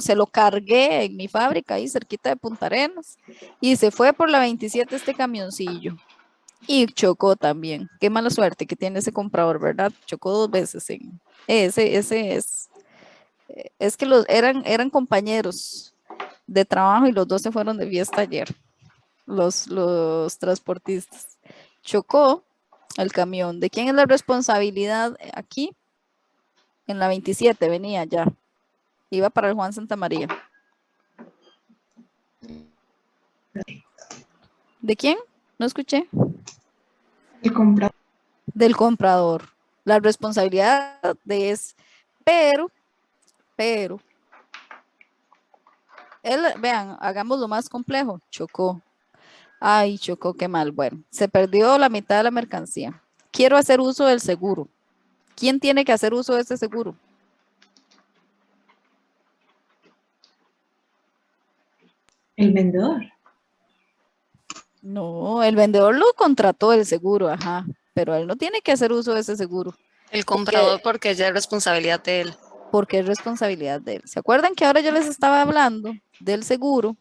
se lo cargué en mi fábrica ahí cerquita de Punta Arenas y se fue por la 27 este camioncillo y chocó también. Qué mala suerte que tiene ese comprador, ¿verdad? Chocó 2 veces. Es que eran compañeros de trabajo y los 2 se fueron de fiesta ayer, los transportistas. Chocó el camión. ¿De quién es la responsabilidad aquí? En la 27 venía ya. Iba para el Juan Santa María. ¿De quién? No escuché. El comprador. Del comprador. La responsabilidad pero, vean, hagámoslo más complejo. Chocó. Ay, chocó, qué mal. Bueno, se perdió la mitad de la mercancía. Quiero hacer uso del seguro. ¿Quién tiene que hacer uso de ese seguro? El vendedor. No, el vendedor lo contrató el seguro, ajá, pero él no tiene que hacer uso de ese seguro. El comprador porque ya es responsabilidad de él. Porque es responsabilidad de él. ¿Se acuerdan que ahora yo les estaba hablando del seguro?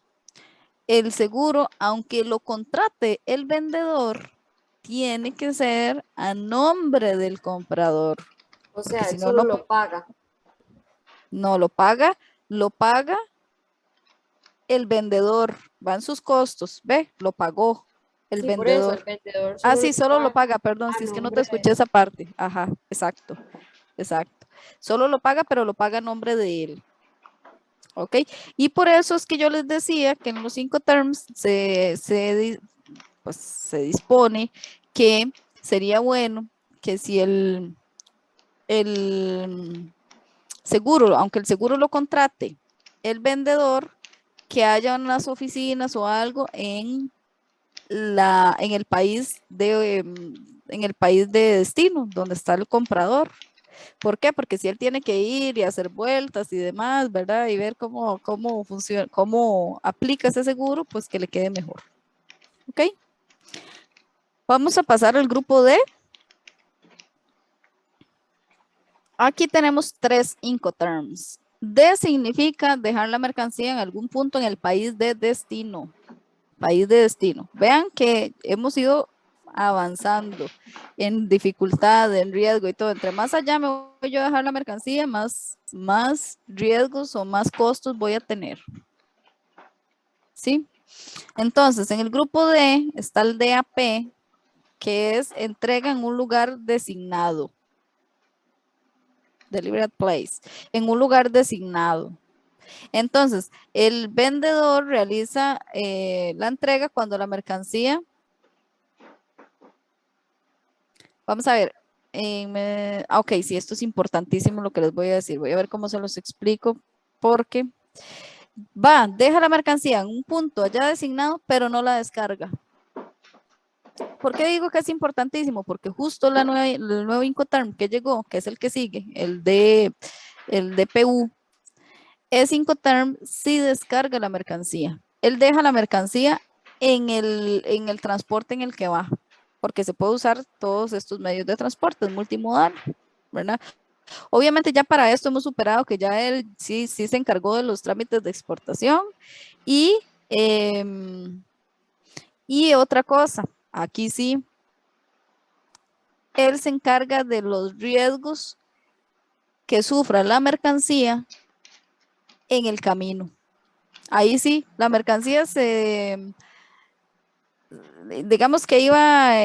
El seguro, aunque lo contrate el vendedor, tiene que ser a nombre del comprador. O sea, si él no, solo no lo paga. No, lo paga el vendedor, van sus costos, ¿ve? Lo pagó el Sí, por eso, vendedor. el vendedor Ah, solo sí, lo solo lo paga paga, perdón, a si es que no te nombre escuché esa parte. Ajá, exacto, exacto. Solo lo paga, pero lo paga a nombre de él. ¿Ok? Y por eso es que yo les decía que en los Incoterms pues, se dispone que sería bueno que si el seguro, aunque el seguro lo contrate el vendedor, que haya unas oficinas o algo en el país de destino, donde está el comprador. ¿Por qué? Porque si él tiene que ir y hacer vueltas y demás, ¿verdad? Y ver cómo funciona, cómo aplica ese seguro, pues que le quede mejor. ¿Ok? Vamos a pasar al grupo D. Aquí tenemos 3 Incoterms. D significa dejar la mercancía en algún punto en el país de destino. País de destino. Vean que hemos ido avanzando en dificultad, en riesgo y todo. Entre más allá me voy yo a dejar la mercancía, más riesgos o más costos voy a tener. ¿Sí? Entonces, en el grupo D está el DAP, que es entrega en un lugar designado. Delivered place. En un lugar designado. Entonces, el vendedor realiza la entrega cuando la mercancía. Vamos a ver. Ok, sí, esto es importantísimo lo que les voy a decir. Voy a ver cómo se los explico. Porque deja la mercancía en un punto allá designado, pero no la descarga. ¿Por qué digo que es importantísimo? Porque justo el nuevo Incoterm que llegó, que es el que sigue, el DPU, ese Incoterm sí descarga la mercancía. Él deja la mercancía en el transporte en el que va, porque se puede usar todos estos medios de transporte, es multimodal, ¿verdad? Obviamente ya para esto hemos superado que ya él sí se encargó de los trámites de exportación y otra cosa, aquí sí, él se encarga de los riesgos que sufra la mercancía en el camino. Ahí sí, la mercancía digamos que iba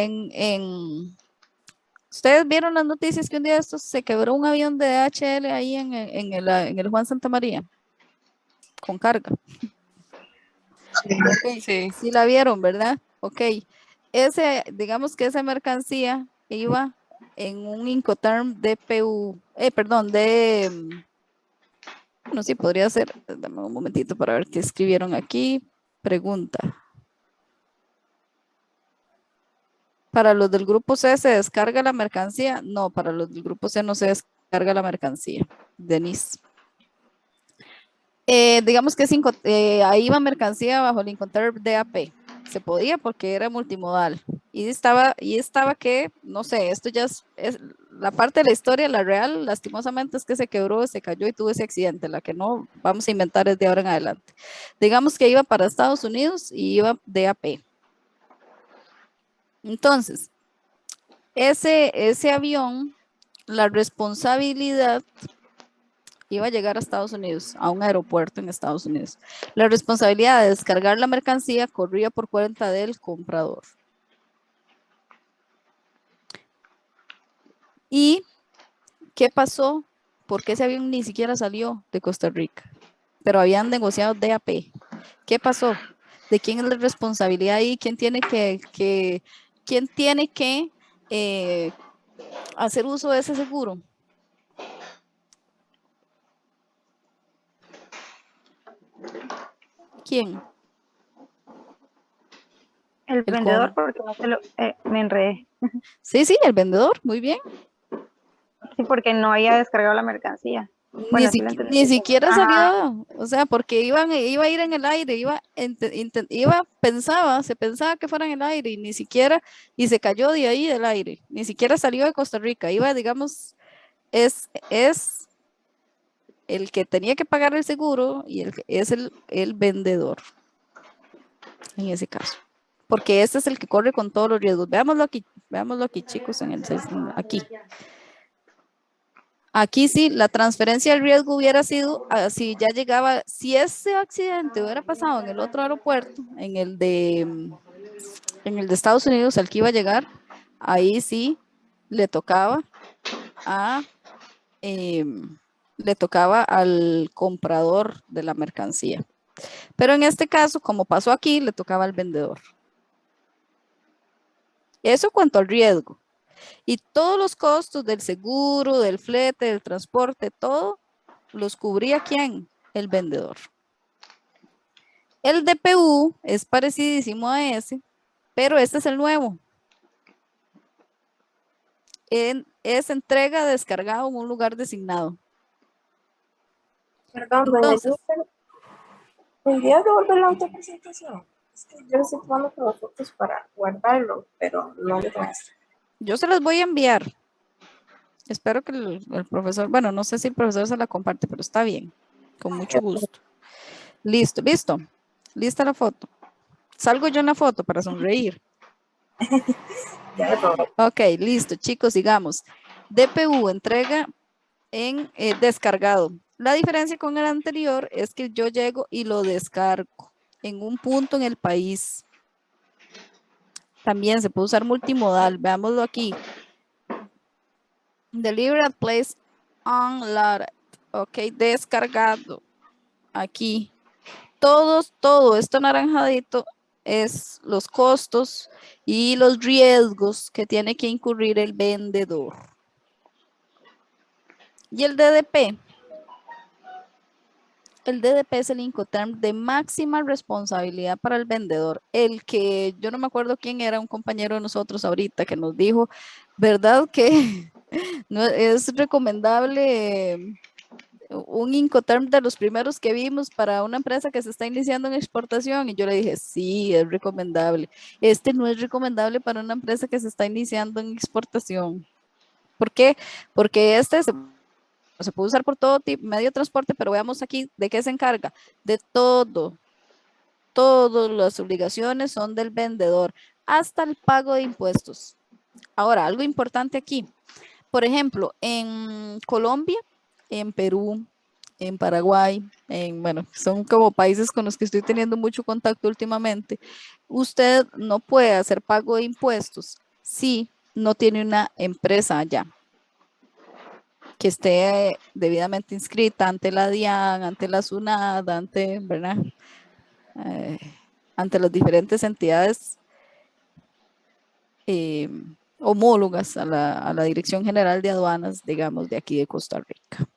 ustedes vieron las noticias que un día de estos se quebró un avión de DHL ahí en el Juan Santa María con carga. Okay. Sí la vieron, ¿verdad? Ok. Digamos que esa mercancía iba en un Incoterm DPU, bueno, sí, podría ser, dame un momentito para ver qué escribieron aquí. Pregunta. ¿Para los del grupo C se descarga la mercancía? No, para los del grupo C no se descarga la mercancía. Denise. Digamos que ahí iba mercancía bajo el Incoterm DAP. Se podía porque era multimodal. Y estaba que, no sé, esto ya es la parte de la historia, la real, lastimosamente es que se quebró, se cayó y tuvo ese accidente. La que no vamos a inventar es de ahora en adelante. Digamos que iba para Estados Unidos y iba DAP. Entonces, ese avión, la responsabilidad iba a llegar a Estados Unidos, a un aeropuerto en Estados Unidos. La responsabilidad de descargar la mercancía corría por cuenta del comprador. ¿Y qué pasó? Porque ese avión ni siquiera salió de Costa Rica, pero habían negociado DAP. ¿Qué pasó? ¿De quién es la responsabilidad ahí? ¿Quién tiene que hacer uso de ese seguro? ¿Quién? El vendedor, porque no se me enredé. Sí, el vendedor, muy bien. Sí, porque no había descargado la mercancía. Bueno, Ni siquiera salió, o sea, porque iba a ir en el aire, se pensaba que fuera en el aire y ni siquiera, y se cayó de ahí del aire, ni siquiera salió de Costa Rica, digamos, es el que tenía que pagar el seguro y es el vendedor, en ese caso. porque este es el que corre con todos los riesgos. Veámoslo aquí chicos, aquí. Aquí sí, la transferencia del riesgo hubiera sido, si ya llegaba, si ese accidente hubiera pasado en el otro aeropuerto, en el de Estados Unidos, al que iba a llegar, ahí sí le tocaba al comprador de la mercancía. Pero en este caso, como pasó aquí, le tocaba al vendedor. Eso cuanto al riesgo. Y todos los costos del seguro, del flete, del transporte, todo los cubría ¿quién? El vendedor. El DPU es parecidísimo a ese, pero este es el nuevo. Es entrega descargado en un lugar designado. Perdón, Entonces, ¿podrías devolver la autopresentación? Es que yo estoy tomando todas las fotos para guardarlo, pero no me muestra. yo se las voy a enviar. Espero que el profesor, bueno, no sé si el profesor se la comparte, pero está bien, con mucho gusto. Listo, listo. Lista la foto. Salgo yo en la foto para sonreír. Ok, listo, chicos, sigamos. DPU, entrega en descargado. La diferencia con el anterior es que yo llego y lo descargo en un punto en el país. También se puede usar multimodal. Veámoslo aquí. Delivery at place unloaded. Ok, descargado. Aquí. Todo esto naranjadito es los costos y los riesgos que tiene que incurrir el vendedor. Y el DDP. El DDP es el Incoterm de máxima responsabilidad para el vendedor. El que yo no me acuerdo quién era, un compañero de nosotros ahorita que nos dijo, ¿verdad que no es recomendable un Incoterm de los primeros que vimos para una empresa que se está iniciando en exportación? Y yo le dije, sí, es recomendable. Este no es recomendable para una empresa que se está iniciando en exportación. ¿Por qué? Porque este se puede usar por todo tipo, medio de transporte, pero veamos aquí de qué se encarga. De todo. Todas las obligaciones son del vendedor, hasta el pago de impuestos. Ahora, algo importante aquí. Por ejemplo, en Colombia, en Perú, en Paraguay, bueno, son como países con los que estoy teniendo mucho contacto últimamente. Usted no puede hacer pago de impuestos si no tiene una empresa allá que esté debidamente inscrita ante la DIAN, ante la SUNAT, ¿verdad? Ante las diferentes entidades homólogas a la Dirección General de Aduanas, digamos, de aquí de Costa Rica.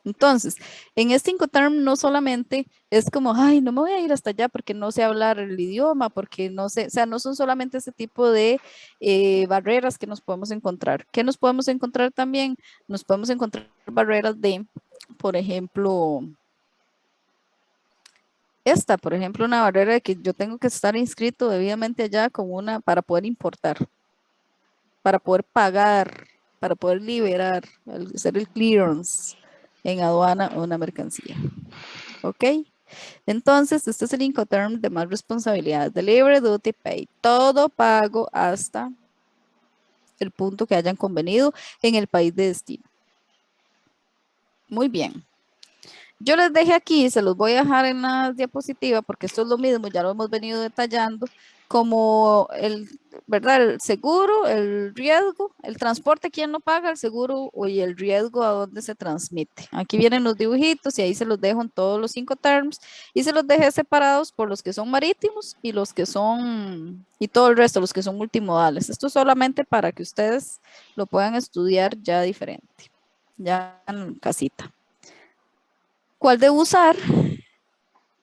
Entonces, en este Incoterm no solamente es como, ay, no me voy a ir hasta allá porque no sé hablar el idioma, porque no sé, o sea, no son solamente ese tipo de barreras que nos podemos encontrar. ¿Qué nos podemos encontrar también? Nos podemos encontrar barreras de, por ejemplo, por ejemplo, una barrera de que yo tengo que estar inscrito debidamente allá para poder importar, para poder pagar, para poder liberar, hacer el clearance en aduana una mercancía. ¿Ok? Entonces, este es el Incoterm de más responsabilidad. Delivery, duty, pay. Todo pago hasta el punto que hayan convenido en el país de destino. Muy bien. Yo les dejé aquí, se los voy a dejar en la diapositiva porque esto es lo mismo, ya lo hemos venido detallando, como ¿verdad? El seguro, el riesgo, el transporte, ¿quién lo paga? El seguro y el riesgo a dónde se transmite. Aquí vienen los dibujitos y ahí se los dejo en todos los Incoterms y se los dejé separados por los que son marítimos y los que son, y todo el resto, los que son multimodales. Esto es solamente para que ustedes lo puedan estudiar ya diferente, ya en casita. ¿Cuál debo usar?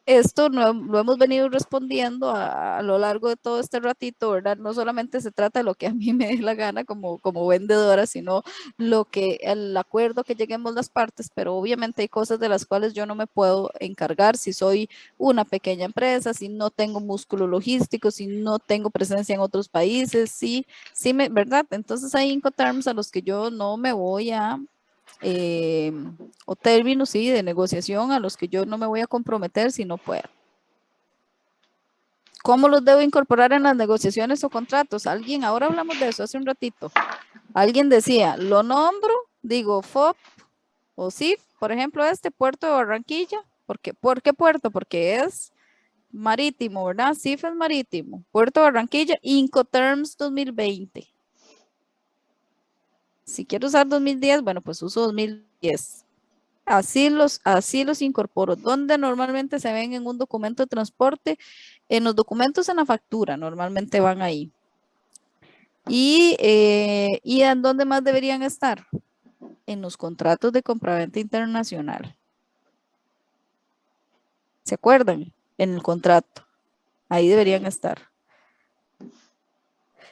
Esto lo hemos venido respondiendo a lo largo de todo este ratito, ¿verdad? No solamente se trata de lo que a mí me dé la gana como vendedora, sino el acuerdo que lleguemos las partes, pero obviamente hay cosas de las cuales yo no me puedo encargar si soy una pequeña empresa, si no tengo músculo logístico, si no tengo presencia en otros países, ¿verdad? Entonces hay Incoterms a los que yo no me voy a o términos de negociación a los que yo no me voy a comprometer si no puedo. ¿Cómo los debo incorporar en las negociaciones o contratos? Alguien, ahora hablamos de eso hace un ratito. Alguien decía, lo nombro, digo FOB o CIF, por ejemplo, Puerto de Barranquilla. ¿Por qué puerto? Porque es marítimo, ¿verdad? CIF es marítimo. Puerto de Barranquilla, Incoterms 2020. Si quiero usar 2010, bueno, pues uso 2010. Así los incorporo. ¿Dónde normalmente se ven en un documento de transporte? En los documentos en la factura, normalmente van ahí. ¿Y en dónde más deberían estar? En los contratos de compraventa internacional. ¿Se acuerdan? En el contrato. Ahí deberían estar.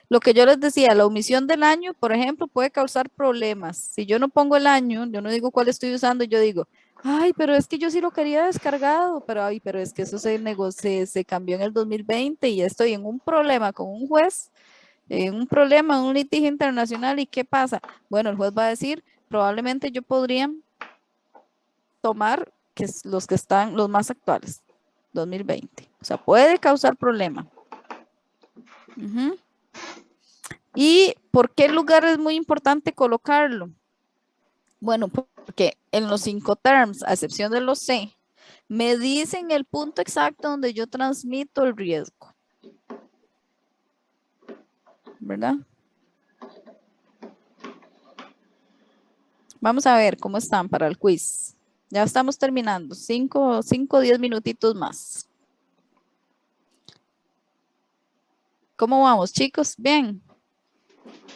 Lo que yo les decía, la omisión del año, por ejemplo, puede causar problemas. Si yo no pongo el año, yo no digo cuál estoy usando, yo digo, ay, pero es que yo sí lo quería descargado, pero es que eso se cambió en el 2020 y ya estoy en un problema con un juez, en un litigio internacional. ¿Y qué pasa? Bueno, el juez va a decir, probablemente yo podría tomar los que están, los más actuales, 2020. O sea, puede causar problema. ¿Y por qué lugar es muy importante colocarlo? Bueno, porque en los Incoterms, a excepción de los C, me dicen el punto exacto donde yo transmito el riesgo. ¿Verdad? Vamos a ver cómo están para el quiz. Ya estamos terminando. 5 o 10 minutitos más. ¿Cómo vamos, chicos? Bien.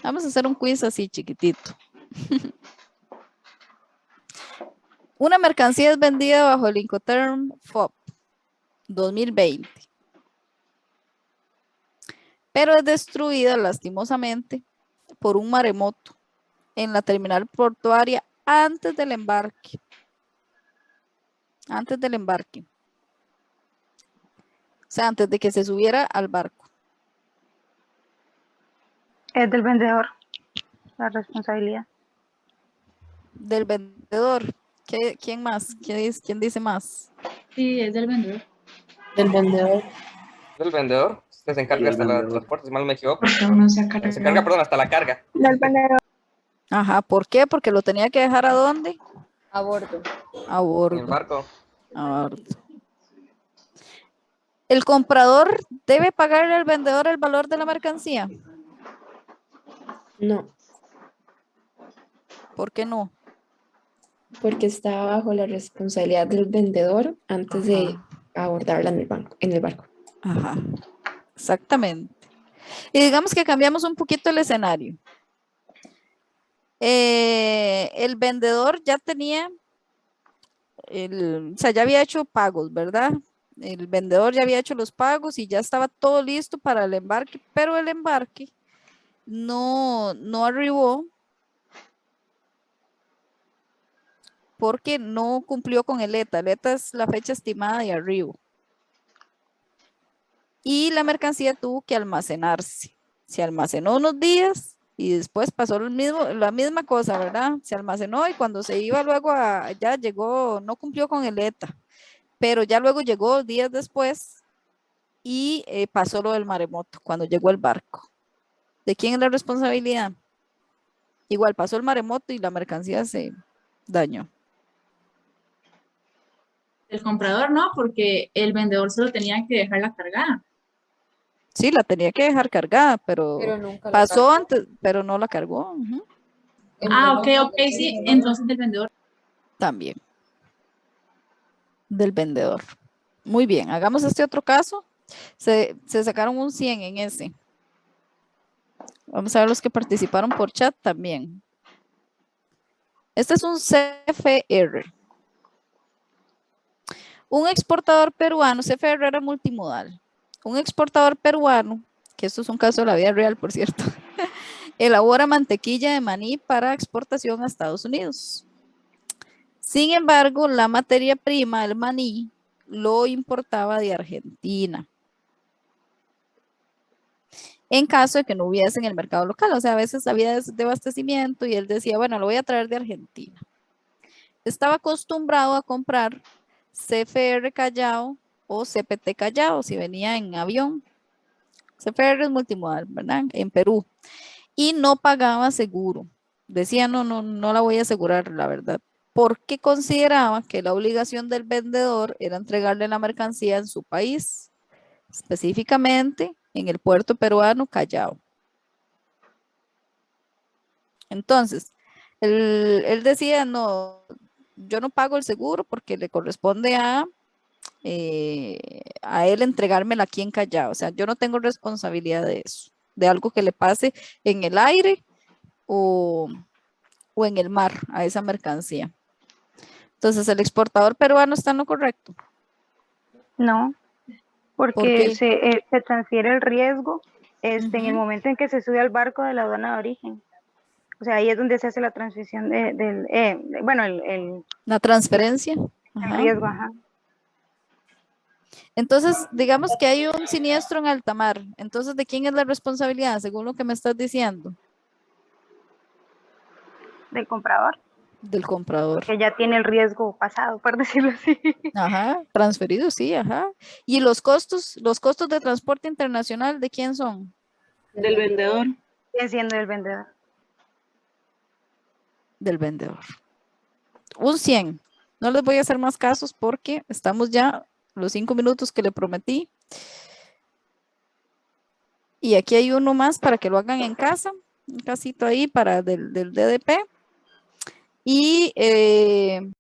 Vamos a hacer un quiz así chiquitito. Una mercancía es vendida bajo el Incoterm FOB 2020. Pero es destruida lastimosamente por un maremoto en la terminal portuaria antes del embarque. Antes del embarque. O sea, antes de que se subiera al barco. Es del vendedor, la responsabilidad. Del vendedor. ¿Quién más? ¿Quién dice más? Sí, es del vendedor. Del vendedor. ¿El vendedor? Usted se encarga hasta el transporte, si mal no me equivoco. Porque uno se carga. Se encarga, perdón, hasta la carga. Del vendedor. Ajá, ¿por qué? Porque lo tenía que dejar ¿a dónde? A bordo. A bordo. En el barco. A bordo. ¿El comprador debe pagarle al vendedor el valor de la mercancía? No, ¿Por qué no? porque está bajo la responsabilidad del vendedor antes de abordarla en el barco. Ajá, exactamente. Y digamos que cambiamos un poquito el escenario. El vendedor ya tenía, o sea, ya había hecho pagos, ¿verdad? El vendedor ya había hecho los pagos y ya estaba todo listo para el embarque, pero el embarque no arribó porque no cumplió con el ETA. El ETA es la fecha estimada de arribo. Y la mercancía tuvo que almacenarse. Se almacenó unos días y después pasó la misma cosa, ¿verdad? Se almacenó y cuando se iba luego ya llegó, no cumplió con el ETA, pero ya luego llegó días después y pasó lo del maremoto cuando llegó el barco. ¿De quién es la responsabilidad? Igual pasó el maremoto y la mercancía se dañó. El comprador no, porque el vendedor solo tenía que dejarla cargada. Sí, la tenía que dejar cargada, pero nunca la pasó cargó. antes, pero no la cargó. Ah, ok, sí, entonces del vendedor. También. Del vendedor. Muy bien, hagamos este otro caso. Se sacaron un 100 en ese. Vamos a ver los que participaron por chat también. Este es un CFR. Un exportador peruano, CFR era multimodal. Un exportador peruano, que esto es un caso de la vida real, por cierto, elabora mantequilla de maní para exportación a Estados Unidos. Sin embargo, la materia prima, el maní, lo importaba de Argentina. En caso de que no hubiese en el mercado local, o sea, a veces había desabastecimiento y él decía, bueno, lo voy a traer de Argentina. Estaba acostumbrado a comprar CFR Callao o CPT Callao, si venía en avión. CFR es multimodal, ¿verdad? En Perú. Y no pagaba seguro. Decía, no la voy a asegurar, la verdad. Porque consideraba que la obligación del vendedor era entregarle la mercancía en su país, específicamente en el puerto peruano Callao. Entonces, él decía, no, yo no pago el seguro porque le corresponde a él entregármela aquí en Callao. O sea, yo no tengo responsabilidad de eso, de algo que le pase en el aire o en el mar a esa mercancía. Entonces, ¿el exportador peruano está en lo correcto? No, porque se transfiere el riesgo en el momento en que se sube al barco de la aduana de origen. O sea, ahí es donde se hace la transmisión la transferencia. El riesgo, ajá. Entonces, digamos que hay un siniestro en alta mar. Entonces, ¿de quién es la responsabilidad, según lo que me estás diciendo? Del comprador. Del comprador. Que ya tiene el riesgo pasado, por decirlo así. Ajá, transferido, sí, ajá. ¿Y los costos de transporte internacional, de quién son? Del vendedor. Sigue siendo del vendedor. Del vendedor. Un 100. No les voy a hacer más casos porque estamos ya los 5 minutos que le prometí. Y aquí hay uno más para que lo hagan en casa. Un casito ahí para del DDP. Y